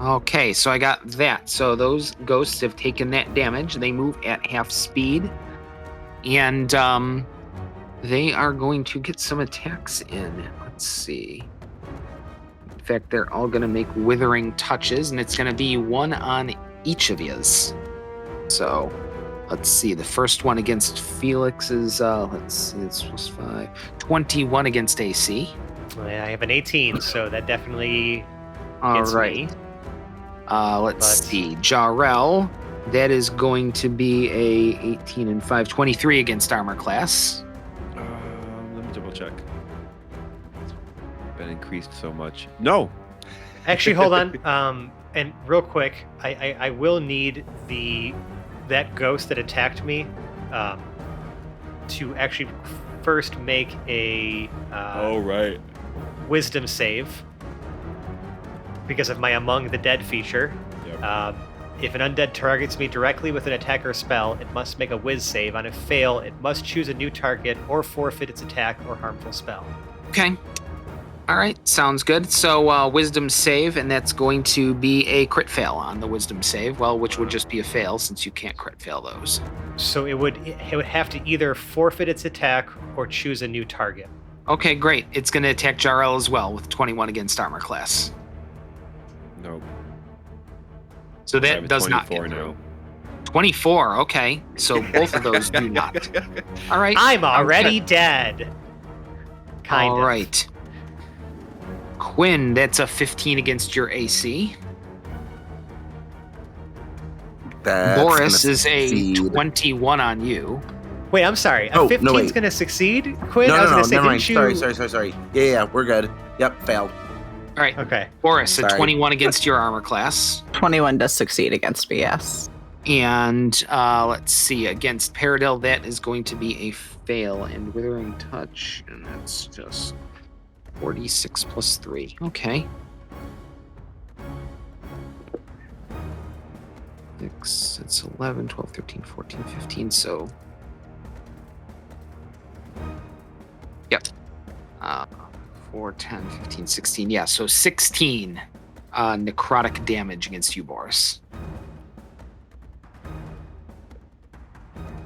Speaker 3: Okay, so I got that. So those ghosts have taken that damage. They move at half speed. And they are going to get some attacks in. Let's see. In fact, they're all going to make withering touches, and it's going to be 1 on each of yous. So, let's see. The first one against Felix is, let's see, it's plus 5. 21 against AC.
Speaker 6: I have an 18, so that definitely
Speaker 3: All
Speaker 6: gets
Speaker 3: right.
Speaker 6: me.
Speaker 3: Let's
Speaker 6: But-
Speaker 3: see. Jarrell, that is going to be a 18 and 5, 23 against armor class.
Speaker 1: Let me double check. It's been increased so much. No.
Speaker 6: Actually, hold on. And real quick, I will need that ghost that attacked me to actually first make a
Speaker 1: Right.
Speaker 6: wisdom save because of my Among the Dead feature.
Speaker 1: Yep.
Speaker 6: If an undead targets me directly with an attack or spell, it must make a whiz save. On a fail, it must choose a new target or forfeit its attack or harmful spell.
Speaker 3: Okay. All right. Sounds good. So wisdom save, and that's going to be a crit fail on the wisdom save. Well, which would just be a fail since you can't crit fail those.
Speaker 6: So it would have to either forfeit its attack or choose a new target.
Speaker 3: Okay, great. It's going to attack Jarrell as well with 21 against armor class.
Speaker 1: Nope.
Speaker 3: So
Speaker 1: I have
Speaker 3: that
Speaker 1: a
Speaker 3: does not
Speaker 1: 24
Speaker 3: get through.
Speaker 1: now.
Speaker 3: 24. Okay. So both of those do not. All right.
Speaker 6: I'm already dead. Kind
Speaker 3: All
Speaker 6: of.
Speaker 3: right. Quinn, that's a 15 against your AC.
Speaker 5: That's
Speaker 3: Boris
Speaker 5: gonna
Speaker 3: is a
Speaker 5: succeed.
Speaker 3: 21 on you.
Speaker 6: Wait, I'm sorry.
Speaker 5: Oh,
Speaker 6: A 15's
Speaker 5: no, wait.
Speaker 6: gonna succeed, Quinn?
Speaker 5: No,
Speaker 6: I was
Speaker 5: no,
Speaker 6: gonna
Speaker 5: no,
Speaker 6: say,
Speaker 5: never mind.
Speaker 6: didn't you...
Speaker 5: Sorry. Yeah, we're good. Yep, failed.
Speaker 3: All right.
Speaker 6: Okay.
Speaker 3: Boris, a
Speaker 5: Sorry.
Speaker 3: 21 against your armor class.
Speaker 4: 21 does succeed against me, yes.
Speaker 3: And let's see, against Paradil, that is going to be a fail. And Withering Touch, and that's just 46 plus 3. Okay. 6, it's 11, 12, 13, 14, 15, so... Yep. 4, 10, 15, 16. Yeah, so 16 necrotic damage against you, Boris.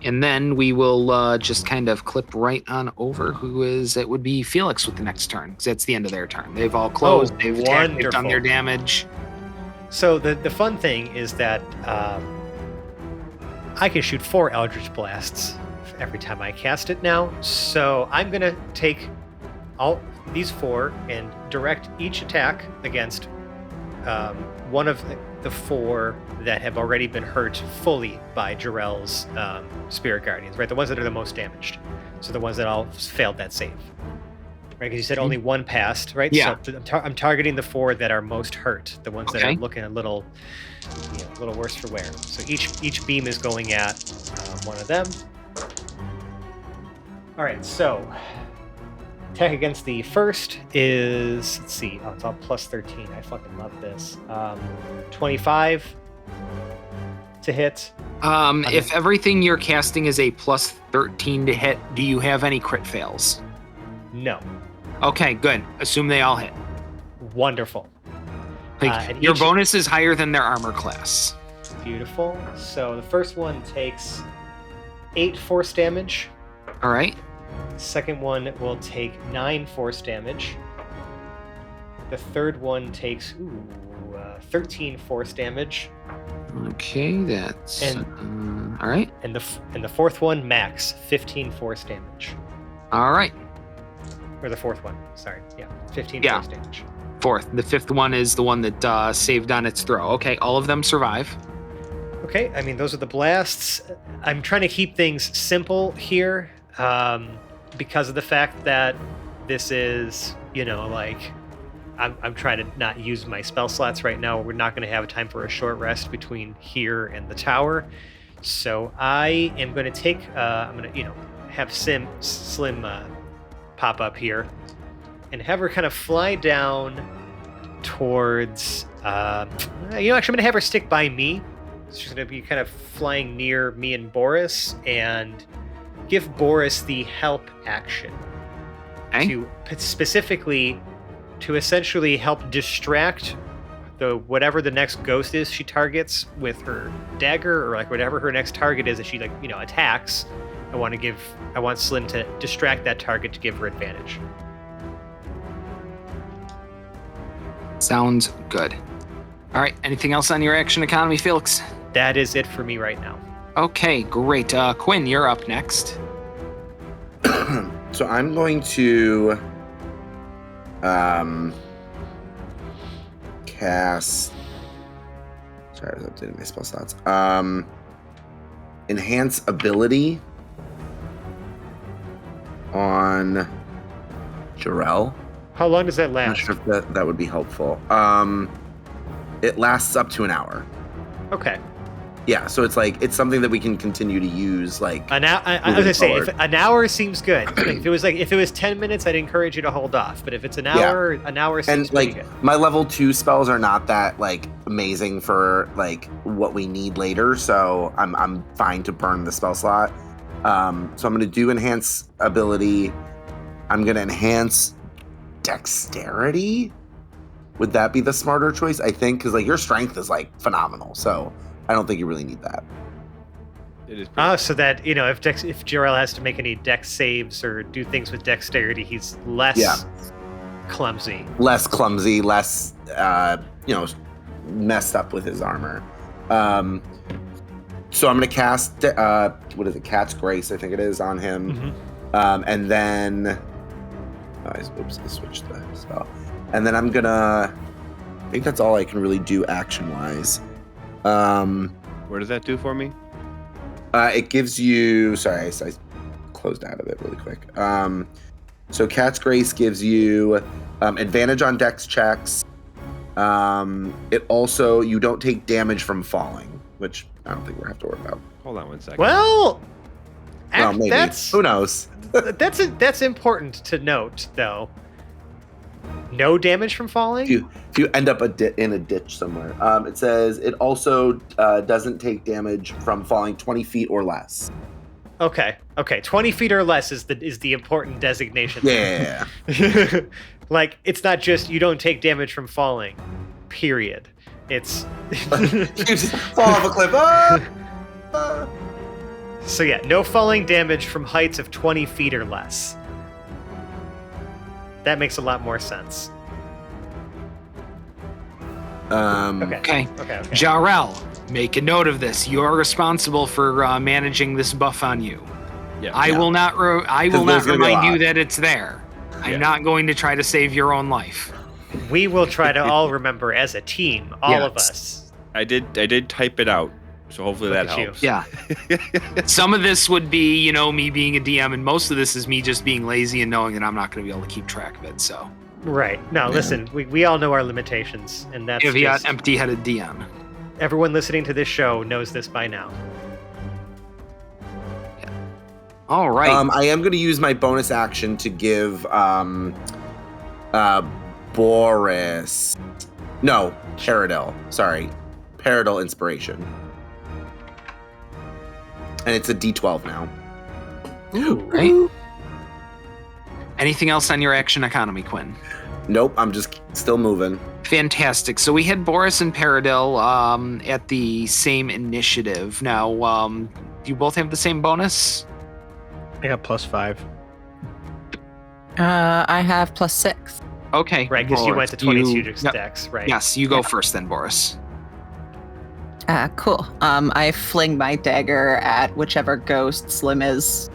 Speaker 3: And then we will just kind of clip right on over it would be Felix with the next turn, because that's the end of their turn. They've all closed, they've attacked, they've done their
Speaker 6: wonderful.
Speaker 3: damage.
Speaker 6: So the fun thing is that I can shoot 4 Eldritch Blasts every time I cast it now. So I'm going to take all these 4 and direct each attack against one of the 4 that have already been hurt fully by Jarrell's Spirit Guardians, right? The ones that are the most damaged. So the ones that all failed that save. Right, because you said only 1 passed, right?
Speaker 3: Yeah.
Speaker 6: So I'm targeting the 4 that are most hurt, the ones that are
Speaker 3: Okay.
Speaker 6: looking a little worse for wear. So each beam is going at one of them. All right, so attack against the first is, let's see, it's all plus 13. I fucking love this. 25 to hit.
Speaker 3: If everything you're casting is a plus 13 to hit, do you have any crit fails?
Speaker 6: No.
Speaker 3: Okay, good. Assume they all hit.
Speaker 6: Wonderful. And
Speaker 3: Your
Speaker 6: each-
Speaker 3: bonus is higher than their armor class.
Speaker 6: Beautiful. So the first one takes 8 force damage.
Speaker 3: All right.
Speaker 6: Second one will take 9 force damage. The third one takes 13 force damage.
Speaker 3: Okay, that's
Speaker 6: And-
Speaker 3: all right.
Speaker 6: And the fourth one, max 15 force damage.
Speaker 3: All right.
Speaker 6: Or the fourth one, sorry. Yeah, 15
Speaker 3: Yeah.
Speaker 6: force damage.
Speaker 3: Fourth. The fifth one is the one that saved on its throw. Okay, all of them survive.
Speaker 6: Okay, I mean, those are the blasts. I'm trying to keep things simple here because of the fact that this is, I'm trying to not use my spell slots right now. We're not going to have time for a short rest between here and the tower. So I am going to take, I'm going to, have Slim pop up here and have her kind of fly down towards, actually I'm going to have her stick by me. She's going to be kind of flying near me and Boris and give Boris the help action
Speaker 3: Okay.
Speaker 6: specifically to essentially help distract whatever the next ghost is she targets with her dagger, or like whatever her next target is that she attacks. I want Slim to distract that target to give her advantage.
Speaker 3: Sounds good. All right. Anything else on your action economy, Felix?
Speaker 6: That is it for me right now.
Speaker 3: Okay, great. Quinn, you're up next.
Speaker 5: So I'm going to cast. Sorry, I was updating my spell slots. Enhance ability on Jarrell.
Speaker 6: How long does that
Speaker 5: I'm not
Speaker 6: last?
Speaker 5: sure if that would be helpful. It lasts up to an hour.
Speaker 6: Okay.
Speaker 5: Yeah, so it's something that we can continue to use. Like
Speaker 6: I was
Speaker 5: moving
Speaker 6: gonna say,
Speaker 5: forward.
Speaker 6: if an hour seems good. Like, if it was 10 minutes, I'd encourage you to hold off. But if it's an hour, an hour seems
Speaker 5: and
Speaker 6: pretty
Speaker 5: like
Speaker 6: good.
Speaker 5: my level 2 spells are not that like amazing for like what we need later, so I'm fine to burn the spell slot. So I'm gonna do enhance ability. I'm gonna enhance dexterity. Would that be the smarter choice? I think because like your strength is like phenomenal, so I don't think you really need that.
Speaker 1: It is pretty
Speaker 6: So that if Jarrell has to make any dex saves or do things with dexterity, he's less clumsy.
Speaker 5: Less clumsy, less messed up with his armor. So I'm gonna cast what is it, Cat's Grace, I think it is, on him.
Speaker 6: Mm-hmm.
Speaker 5: And then I switched the spell. And then I think that's all I can really do action wise.
Speaker 1: What does that do for me?
Speaker 5: It gives you, sorry, I closed out of it really quick. So Cat's Grace gives you advantage on dex checks. It also, you don't take damage from falling, which I don't think we're have to worry about.
Speaker 1: Hold on one second.
Speaker 6: Well,
Speaker 5: Maybe.
Speaker 6: that's
Speaker 5: Who knows?
Speaker 6: that's important to note, though. No damage from falling.
Speaker 5: If you end up in a ditch somewhere, it says it also doesn't take damage from falling 20 feet or less.
Speaker 6: Okay. 20 feet or less is the important designation.
Speaker 5: Yeah.
Speaker 6: Like, it's not just you don't take damage from falling. Period. It's
Speaker 5: You just fall off a cliff. Ah!
Speaker 6: so yeah, no falling damage from heights of 20 feet or less. That makes a lot more sense.
Speaker 3: Okay.
Speaker 6: Okay.
Speaker 3: Jarrell, make a note of this. You're responsible for managing this buff on you.
Speaker 1: Yeah.
Speaker 3: I will not
Speaker 5: there's gonna be a
Speaker 3: remind you
Speaker 5: lot.
Speaker 3: that it's there.
Speaker 1: Yeah.
Speaker 3: I'm not going to try to save your own life.
Speaker 6: We will try to all remember as a team, all of
Speaker 3: Yes.
Speaker 6: us.
Speaker 1: I did type it out, so hopefully
Speaker 6: Look
Speaker 1: that
Speaker 6: at you.
Speaker 1: helps.
Speaker 3: Yeah. Some of this would be, me being a DM, and most of this is me just being lazy and knowing that I'm not going to be able to keep track of it. So,
Speaker 6: Right. No, listen, we all know our limitations, and that's
Speaker 3: caveat,
Speaker 6: just,
Speaker 3: empty-headed DM.
Speaker 6: everyone listening to this show knows this by now.
Speaker 3: All right.
Speaker 5: I am going to use my bonus action to give Boris. No, Paradil. Sorry. Paradil inspiration. And it's a D12 now.
Speaker 6: Ooh.
Speaker 3: Right. Anything else on your action economy, Quinn?
Speaker 5: Nope, I'm just still moving.
Speaker 3: Fantastic. So we had Boris and Paradil at the same initiative. Now, do you both have the same bonus?
Speaker 7: I got +5.
Speaker 4: I have +6.
Speaker 3: Okay.
Speaker 6: Right, because you went to
Speaker 3: Boris,
Speaker 6: 22
Speaker 3: Yep.
Speaker 6: decks, right?
Speaker 3: Yes, you go first then, Boris.
Speaker 4: Cool. I fling my dagger at whichever ghost Slim is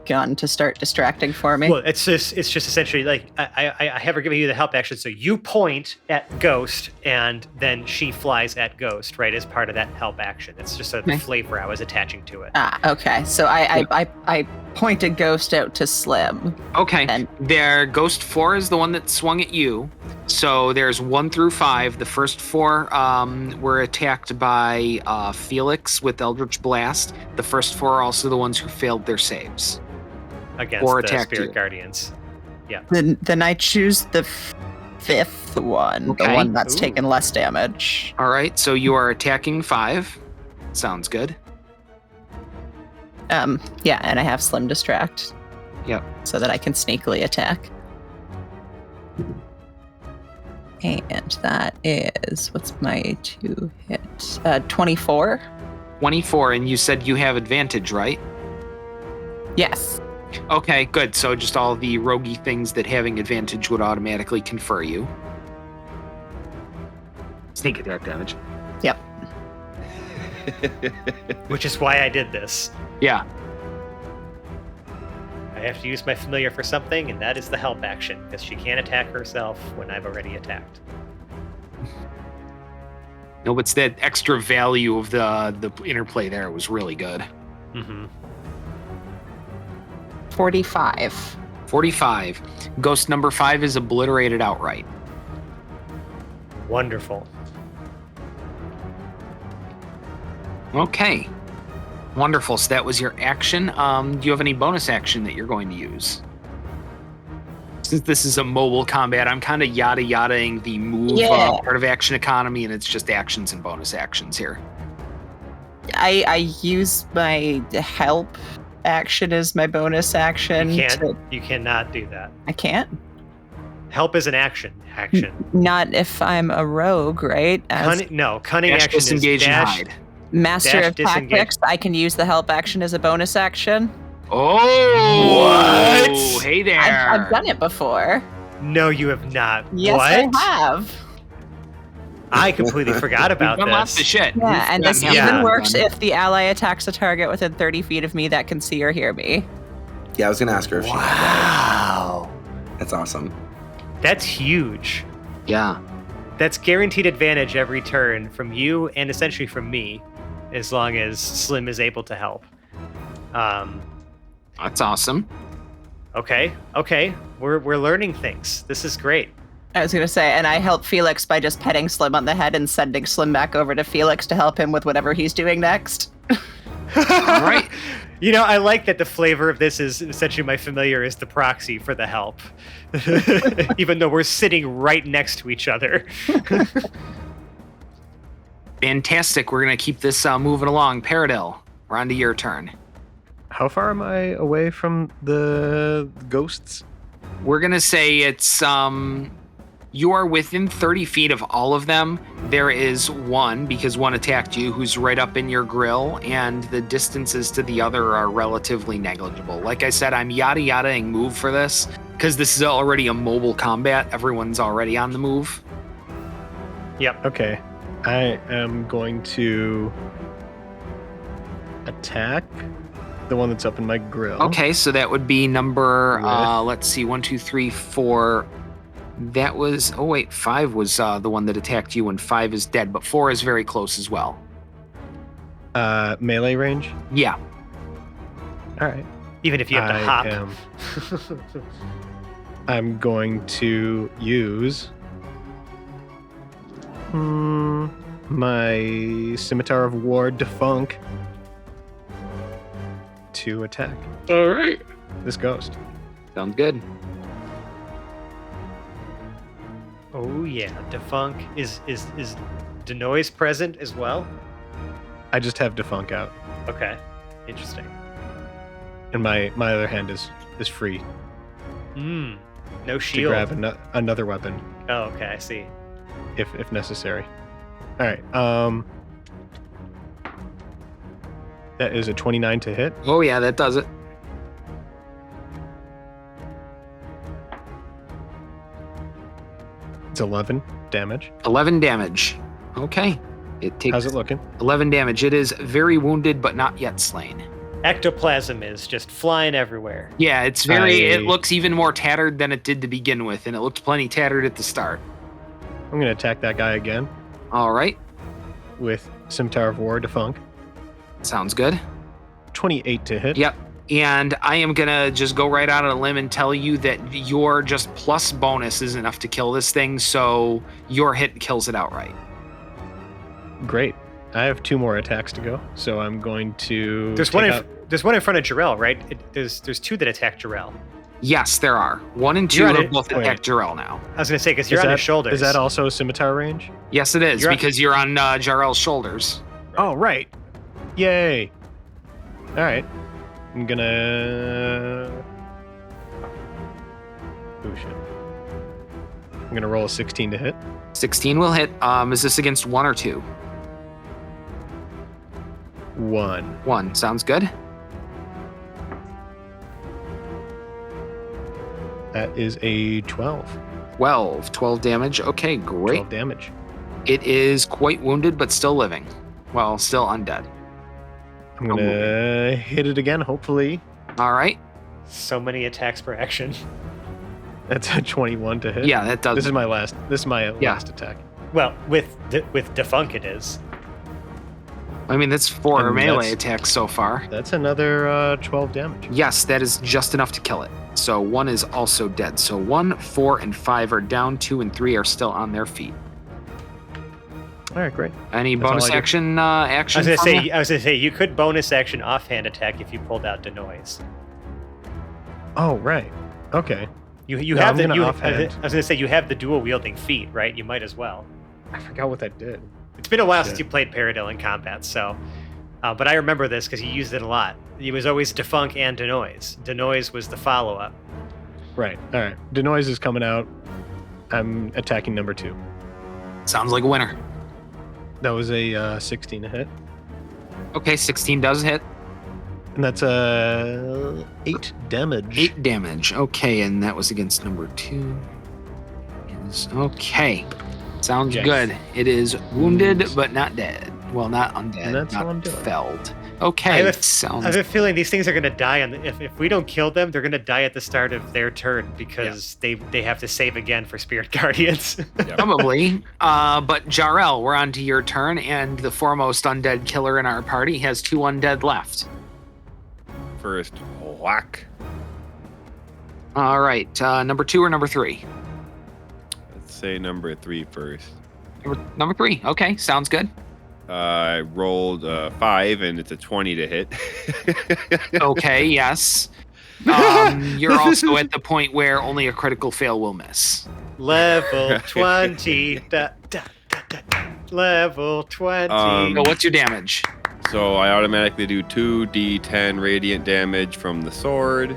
Speaker 4: gun to start distracting for me.
Speaker 6: Well, it's just essentially like I have her giving you the help action, so you point at Ghost, and then she flies at Ghost, right, as part of that help action. It's just the
Speaker 4: Okay.
Speaker 6: flavor I was attaching to it.
Speaker 4: Okay. So I pointed Ghost out to Slim.
Speaker 3: Okay.
Speaker 4: And-
Speaker 3: There, Ghost 4 is the one that swung at you. So there's 1 through 5. The first 4 were attacked by Felix with Eldritch Blast. The first 4 are also the ones who failed their saves.
Speaker 6: Against
Speaker 3: or
Speaker 6: the
Speaker 3: attacked
Speaker 6: Spirit
Speaker 3: you.
Speaker 6: Guardians.
Speaker 4: Then I choose the fifth one,
Speaker 3: Okay.
Speaker 4: the one that's
Speaker 6: Ooh.
Speaker 4: taken less damage.
Speaker 3: All right, so you are attacking 5. Sounds good.
Speaker 4: Yeah, and I have Slim distract.
Speaker 3: Yep.
Speaker 4: So that I can sneakily attack. And that is, what's my 2 hit? 24?
Speaker 3: 24, and you said you have advantage, right?
Speaker 4: Yes.
Speaker 3: Okay, good. So just all the roguey things that having advantage would automatically confer you. Sneak attack damage.
Speaker 4: Yep.
Speaker 6: Which is why I did this.
Speaker 3: Yeah.
Speaker 6: I have to use my familiar for something, and that is the help action, because she can't attack herself when I've already attacked.
Speaker 3: No, but it's that extra value of the interplay there was really good.
Speaker 6: Mm-hmm.
Speaker 4: 45.
Speaker 3: 45. Ghost number 5 is obliterated outright.
Speaker 6: Wonderful.
Speaker 3: Okay. Wonderful. So that was your action. Do you have any bonus action that you're going to use? Since this is a mobile combat, I'm kind of yada-yadaing the move part of action economy, and it's just actions and bonus actions here.
Speaker 4: I use my help action as my bonus action.
Speaker 6: You cannot do that.
Speaker 4: I can't?
Speaker 6: Help is an action. Action.
Speaker 4: Not if I'm a rogue, right? As
Speaker 6: Cunning
Speaker 3: Dash,
Speaker 6: action is
Speaker 3: disengage, and
Speaker 6: dash.
Speaker 3: hide.
Speaker 4: Master
Speaker 6: dash,
Speaker 4: of
Speaker 6: disengage.
Speaker 4: Tactics, I can use the help action as a bonus action.
Speaker 3: Oh!
Speaker 6: What?
Speaker 3: Hey there.
Speaker 4: I've done it before.
Speaker 6: No, you have not.
Speaker 4: Yes,
Speaker 6: what?
Speaker 4: I have.
Speaker 6: I completely forgot about
Speaker 3: We've done lots of
Speaker 6: this.
Speaker 3: shit.
Speaker 4: Yeah, and this
Speaker 6: Yeah.
Speaker 4: even works if the ally attacks a target within 30 feet of me that can see or hear me.
Speaker 5: Yeah, I was going to ask her if she had that.
Speaker 2: Wow.
Speaker 5: That's awesome.
Speaker 6: That's huge.
Speaker 3: Yeah.
Speaker 6: That's guaranteed advantage every turn from you and essentially from me, as long as Slim is able to help.
Speaker 3: That's awesome.
Speaker 6: Okay. We're learning things. This is great.
Speaker 4: I was going to say, and I help Felix by just petting Slim on the head and sending Slim back over to Felix to help him with whatever he's doing next.
Speaker 3: All right.
Speaker 6: You know, I like that the flavor of this is essentially my familiar is the proxy for the help. Even though we're sitting right next to each other.
Speaker 3: Fantastic. We're going to keep this moving along. Paradil, we're on to your turn.
Speaker 7: How far am I away from the ghosts?
Speaker 3: We're going to say it's you are within 30 feet of all of them. There is one, because one attacked you, who's right up in your grill, and the distances to the other are relatively negligible. Like I said, I'm yada-yadaing move for this, because this is already a mobile combat. Everyone's already on the move.
Speaker 6: Yep.
Speaker 7: Okay. I am going to attack the one that's up in my grill.
Speaker 3: Okay, so that would be number,
Speaker 7: With-
Speaker 3: let's see, 1, 2, 3, 4. That was, 5 was the one that attacked you, and 5 is dead, but 4 is very close as well.
Speaker 7: Melee range?
Speaker 3: Yeah.
Speaker 7: All right.
Speaker 6: Even if you have to hop.
Speaker 7: I'm going to use my Scimitar of War Defunk to attack
Speaker 3: All right.
Speaker 7: this ghost.
Speaker 3: Sounds good.
Speaker 6: Oh yeah, Defunk is Denoise present as well?
Speaker 7: I just have Defunk out,
Speaker 6: Okay, interesting.
Speaker 7: and my other hand is free
Speaker 6: No
Speaker 7: to
Speaker 6: shield.
Speaker 7: grab another weapon
Speaker 6: Oh, okay, I see.
Speaker 7: if necessary. All right. That is a 29 to hit.
Speaker 3: Oh yeah, that does it.
Speaker 7: It's 11 damage.
Speaker 3: 11 damage. Okay. It takes
Speaker 7: How's it looking?
Speaker 3: 11 damage. It is very wounded, but not yet slain.
Speaker 6: Ectoplasm is just flying everywhere.
Speaker 3: Yeah, it's very.
Speaker 7: I-
Speaker 3: It looks even more tattered than it did to begin with, and it looked plenty tattered at the start.
Speaker 7: I'm going to attack that guy again
Speaker 3: All right.
Speaker 7: with Scimitar of War Defunk.
Speaker 3: Sounds good.
Speaker 7: 28 to hit.
Speaker 3: Yep. And I am gonna just go right out on a limb and tell you that your just plus bonus is enough to kill this thing, so your hit kills it outright.
Speaker 7: Great. I have 2 more attacks to go, so I'm going to.
Speaker 6: There's
Speaker 7: take
Speaker 6: one.
Speaker 7: out-
Speaker 6: There's one in front of Jarrell, right? There's 2 that attack Jarrell.
Speaker 3: Yes, there are. 1 and 2
Speaker 6: You're on
Speaker 3: have
Speaker 6: it.
Speaker 3: both
Speaker 7: Wait.
Speaker 3: attacked Jarrell now.
Speaker 6: I was gonna say because
Speaker 7: Is
Speaker 6: you're on
Speaker 7: that-
Speaker 6: his shoulders.
Speaker 7: Is that also scimitar range?
Speaker 3: Yes, it is,
Speaker 6: You're on-
Speaker 3: because you're on Jarrell's shoulders.
Speaker 7: Oh, right. Yay. All right. I'm gonna. Oh shit. I'm gonna roll a 16 to hit.
Speaker 3: 16 will hit. Is this against 1 or 2?
Speaker 7: 1.
Speaker 3: 1. Sounds good.
Speaker 7: That is a 12.
Speaker 3: 12 damage. Okay, great.
Speaker 7: 12 damage.
Speaker 3: It is quite wounded, but still living. Well, still undead.
Speaker 7: I'm gonna hit it again, hopefully.
Speaker 3: All right.
Speaker 6: so many attacks per action?
Speaker 7: That's a 21 to hit.
Speaker 3: Yeah, that does.
Speaker 7: This is my last
Speaker 3: Yeah.
Speaker 7: last attack.
Speaker 6: Well, with Defunk it is.
Speaker 3: I mean, that's 4
Speaker 7: And
Speaker 3: melee
Speaker 7: that's-
Speaker 3: attacks so far.
Speaker 7: That's another 12 damage.
Speaker 3: Yes, that is just enough to kill it. So 1 is also dead. So 1, 4, and 5 are down. 2 and 3 are still on their feet.
Speaker 7: All right, great.
Speaker 3: Any
Speaker 7: That's all
Speaker 3: bonus
Speaker 7: I do.
Speaker 3: action?
Speaker 6: I
Speaker 3: Action.
Speaker 6: was gonna
Speaker 3: from
Speaker 6: say,
Speaker 3: you?
Speaker 6: I was gonna say you could bonus action offhand attack if you pulled out Denoise.
Speaker 7: Oh, right. Okay.
Speaker 6: You
Speaker 7: Yeah,
Speaker 6: have
Speaker 7: I'm
Speaker 6: the
Speaker 7: gonna
Speaker 6: you,
Speaker 7: offhand.
Speaker 6: I was gonna say you have the dual wielding feat, right? You might as well.
Speaker 7: I forgot what that did.
Speaker 6: It's been a while
Speaker 7: Shit.
Speaker 6: since you played Paradil in combat, so. But I remember this because you used it a lot. It was always Defunk and Denoise. Denoise was the follow-up.
Speaker 7: Right. All right. Denoise is coming out. I'm attacking number 2.
Speaker 3: Sounds like a winner.
Speaker 7: That was a 16 to hit.
Speaker 3: Okay, 16 does hit.
Speaker 7: And that's 8 damage.
Speaker 3: 8 damage. Okay, and that was against number 2. Okay. Sounds
Speaker 7: Yes.
Speaker 3: good. It is wounded, but not dead. Well, not undead.
Speaker 7: And that's
Speaker 3: not
Speaker 7: how I'm doing.
Speaker 3: felled.
Speaker 6: I
Speaker 3: Okay,
Speaker 6: have
Speaker 3: sounds
Speaker 6: I have a feeling these things are gonna die if we don't kill them, they're gonna die at the start of their turn because they have to save again for Spirit Guardians.
Speaker 3: probably. But Jarrell, we're on to your turn, and the foremost undead killer in our party has 2 undead left.
Speaker 1: First whack.
Speaker 3: All right, number 2 or number 3?
Speaker 1: Let's say number 3 first.
Speaker 3: Number 3. Okay, sounds good.
Speaker 1: I rolled 5 and it's a 20 to hit.
Speaker 3: Okay, yes. You're also at the point where only a critical fail will miss.
Speaker 6: Level 20. Da, da, da, da, da. Level 20.
Speaker 3: So what's your damage?
Speaker 1: So I automatically do 2d10 radiant damage from the sword,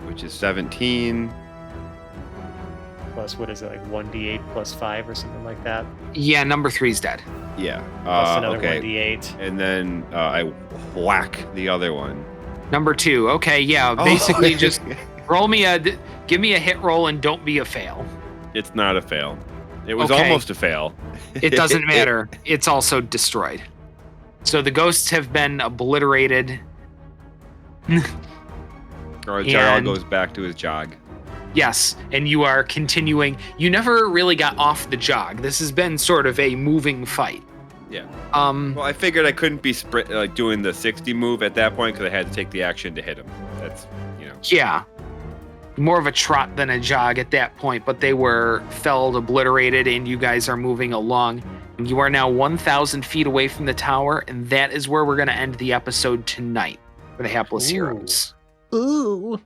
Speaker 1: which is 17.
Speaker 6: Plus, what is it, like 1d8 plus 5 or something like that?
Speaker 3: Yeah, number 3's dead.
Speaker 1: Yeah.
Speaker 6: Plus another
Speaker 1: okay.
Speaker 6: 1d8.
Speaker 1: And then I whack the other one.
Speaker 3: Number 2. Okay, yeah. Basically, just give me a hit roll and don't be a fail.
Speaker 1: It's not a fail. It was
Speaker 3: Okay.
Speaker 1: almost a fail.
Speaker 3: It doesn't matter. It's also destroyed. So the ghosts have been obliterated.
Speaker 1: Or Jarl
Speaker 3: And-
Speaker 1: goes back to his jog.
Speaker 3: Yes, and you are continuing. You never really got off the jog. This has been sort of a moving fight.
Speaker 1: Yeah.
Speaker 3: Um,
Speaker 1: Well, I figured I couldn't be doing the 60 move at that point because I had to take the action to hit him. That's,
Speaker 3: yeah. More of a trot than a jog at that point, but they were felled, obliterated, and you guys are moving along. You are now 1,000 feet away from the tower, and that is where we're going to end the episode tonight for the Hapless Heroes.
Speaker 2: Ooh.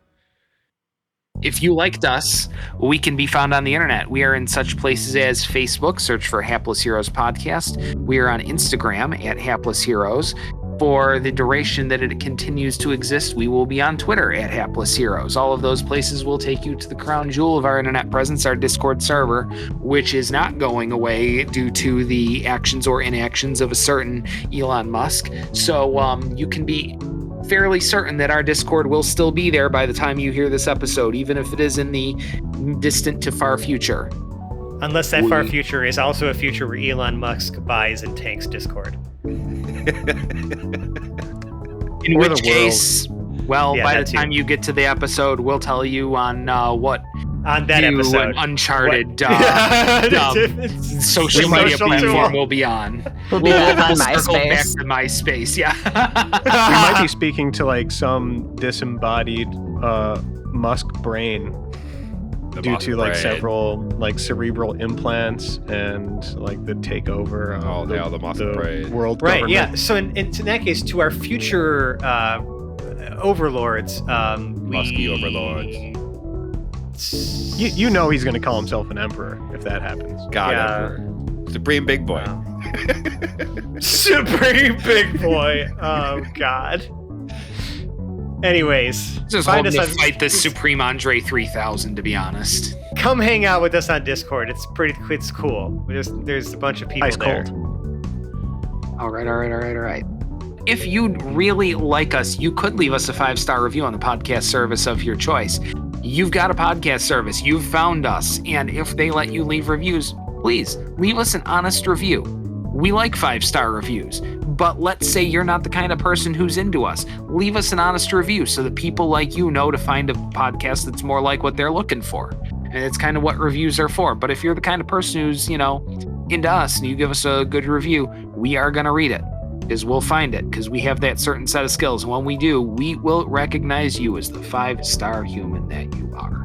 Speaker 3: If you liked us, we can be found on the internet. We are in such places as Facebook, search for Hapless Heroes Podcast. We are on Instagram at Hapless Heroes. For the duration that it continues to exist, we will be on Twitter at Hapless Heroes. All of those places will take you to the crown jewel of our internet presence, our Discord server, which is not going away due to the actions or inactions of a certain Elon Musk. So you can be fairly certain that our Discord will still be there by the time you hear this episode, even if it is in the distant to far future.
Speaker 6: Unless that far future is also a future where Elon Musk buys and tanks Discord.
Speaker 3: In
Speaker 2: Or
Speaker 3: which
Speaker 2: the
Speaker 3: case, well,
Speaker 6: Yeah,
Speaker 3: by
Speaker 6: that
Speaker 3: the
Speaker 6: too.
Speaker 3: time you get to the episode, we'll tell you on what
Speaker 6: On that
Speaker 3: new
Speaker 6: episode.
Speaker 3: and uncharted
Speaker 6: It's
Speaker 3: social
Speaker 6: Social
Speaker 3: media
Speaker 6: tool.
Speaker 3: platform we'll be on.
Speaker 4: We'll be back on
Speaker 3: circle back
Speaker 4: MySpace.
Speaker 3: to MySpace, yeah.
Speaker 7: We might be speaking to like some disembodied Musk brain
Speaker 1: The
Speaker 7: due
Speaker 1: Musk
Speaker 7: to like
Speaker 1: brain.
Speaker 7: several like cerebral implants and like the takeover of
Speaker 1: the Musk brain.
Speaker 7: world
Speaker 6: Right,
Speaker 7: government.
Speaker 6: yeah. So in that case, to our future overlords,
Speaker 1: Musky overlords.
Speaker 7: You know he's going to call himself an emperor if that happens.
Speaker 1: God,
Speaker 6: Yeah.
Speaker 1: Emperor. Supreme Big Boy.
Speaker 6: Wow. Supreme Big Boy. Oh, God. Anyways,
Speaker 3: Just
Speaker 6: find
Speaker 3: hoping
Speaker 6: us
Speaker 3: to
Speaker 6: on,
Speaker 3: fight the Supreme Andre 3000, to be honest.
Speaker 6: come hang out with us on Discord. It's cool. There's a bunch of people
Speaker 7: Ice
Speaker 6: there.
Speaker 7: cold.
Speaker 3: All right. If you'd really like us, you could leave us a 5-star review on the podcast service of your choice. You've got a podcast service. You've found us. And if they let you leave reviews, please leave us an honest review. We like 5-star reviews. But let's say you're not the kind of person who's into us. Leave us an honest review so that people like you know to find a podcast that's more like what they're looking for. And it's kind of what reviews are for. But if you're the kind of person who's, into us and you give us a good review, we are going to read it. Because we'll find it. Because we have that certain set of skills. And when we do, we will recognize you as the 5-star human that you are.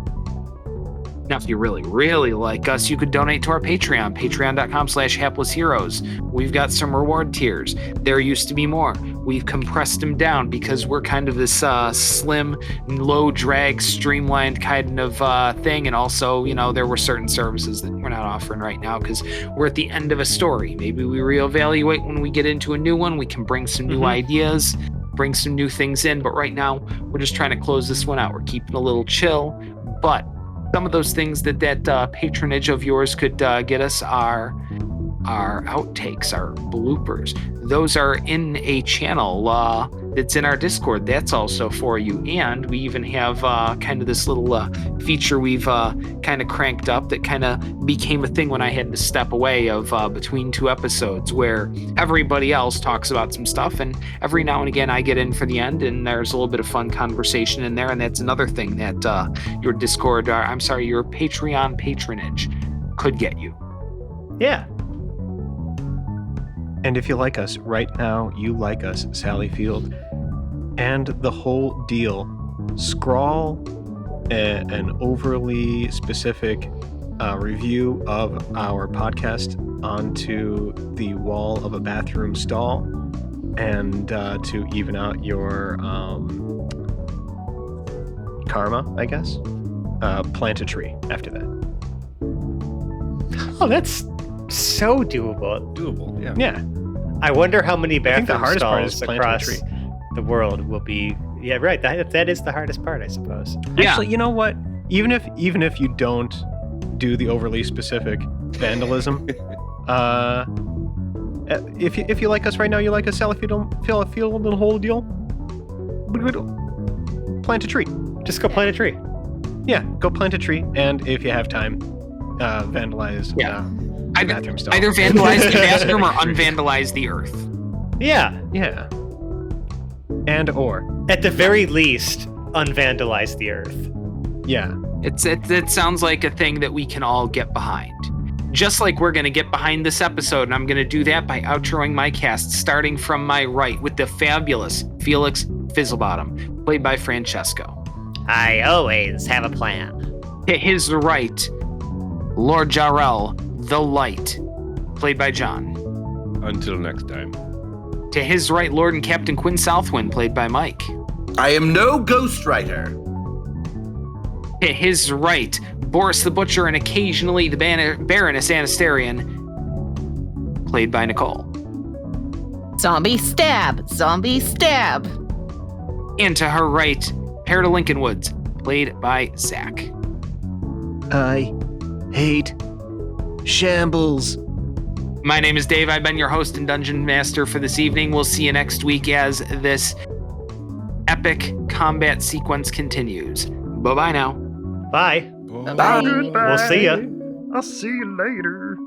Speaker 3: Now, if you really, really like us, you could donate to our Patreon, patreon.com/haplessheroes. We've got some reward tiers. There used to be more. We've compressed them down because we're kind of this slim, low drag, streamlined kind of thing. And also, there were certain services that we're not offering right now because we're at the end of a story. Maybe we reevaluate when we get into a new one. We can bring some new ideas, bring some new things in. But right now, we're just trying to close this one out. We're keeping a little chill. But some of those things that patronage of yours could get us are our outtakes, our bloopers. Those are in a channel that's in our Discord. That's also for you. And we even have kind of this little feature we've kind of cranked up that kind of became a thing when I had to step away of between 2 episodes where everybody else talks about some stuff. And every now and again I get in for the end and there's a little bit of fun conversation in there. And that's another thing that your Discord, your Patreon patronage could get you.
Speaker 6: Yeah.
Speaker 7: And if you like us right now, you like us, Sally Field, and the whole deal, scrawl an overly specific review of our podcast onto the wall of a bathroom stall, and to even out your karma, I guess, plant a tree after that.
Speaker 6: Oh, that's so doable.
Speaker 1: Doable, yeah.
Speaker 7: Yeah.
Speaker 6: I wonder how many
Speaker 7: I think the
Speaker 6: bathroom
Speaker 7: hardest part is
Speaker 6: stalls
Speaker 7: planting a
Speaker 6: across
Speaker 7: tree.
Speaker 6: the world will be. Yeah, right. That is the hardest part, I suppose.
Speaker 3: Yeah.
Speaker 7: Actually, you know what? Even if you don't do the overly specific vandalism, if you like us right now, you like us, Sally Field, and the whole deal. Plant a tree.
Speaker 6: Just go plant a tree.
Speaker 7: Yeah, go plant a tree, and if you have time, vandalize.
Speaker 3: Yeah.
Speaker 7: The bathroom stall.
Speaker 3: Either vandalize the bathroom or unvandalize the earth.
Speaker 6: Yeah.
Speaker 7: Yeah. And or
Speaker 6: At the very least, unvandalize the earth.
Speaker 7: yeah.
Speaker 3: It sounds like a thing that we can all get behind. Just like we're going to get behind this episode, and I'm going to do that by outroing my cast, starting from my right with the fabulous Felix Fizzlebottom, played by Francesco.
Speaker 6: I always have a plan.
Speaker 3: To his right, Lord Jarrell, the Light, played by John.
Speaker 1: Until next time.
Speaker 3: To his right, Lord and Captain Quinn Southwind, played by Mike.
Speaker 5: I am no ghostwriter.
Speaker 3: To his right, Boris the Butcher and occasionally the Baroness Anasterian, played by Nicole.
Speaker 4: Zombie stab! Zombie stab!
Speaker 3: And to her right, Perida Lincolnwoods, played by Zach.
Speaker 2: I hate shambles.
Speaker 3: My name is Dave. I've been your host and Dungeon Master for this evening. We'll see you next week as this epic combat sequence continues. Bye-bye now.
Speaker 6: Bye.
Speaker 4: Bye.
Speaker 6: We'll see ya.
Speaker 7: I'll see you later.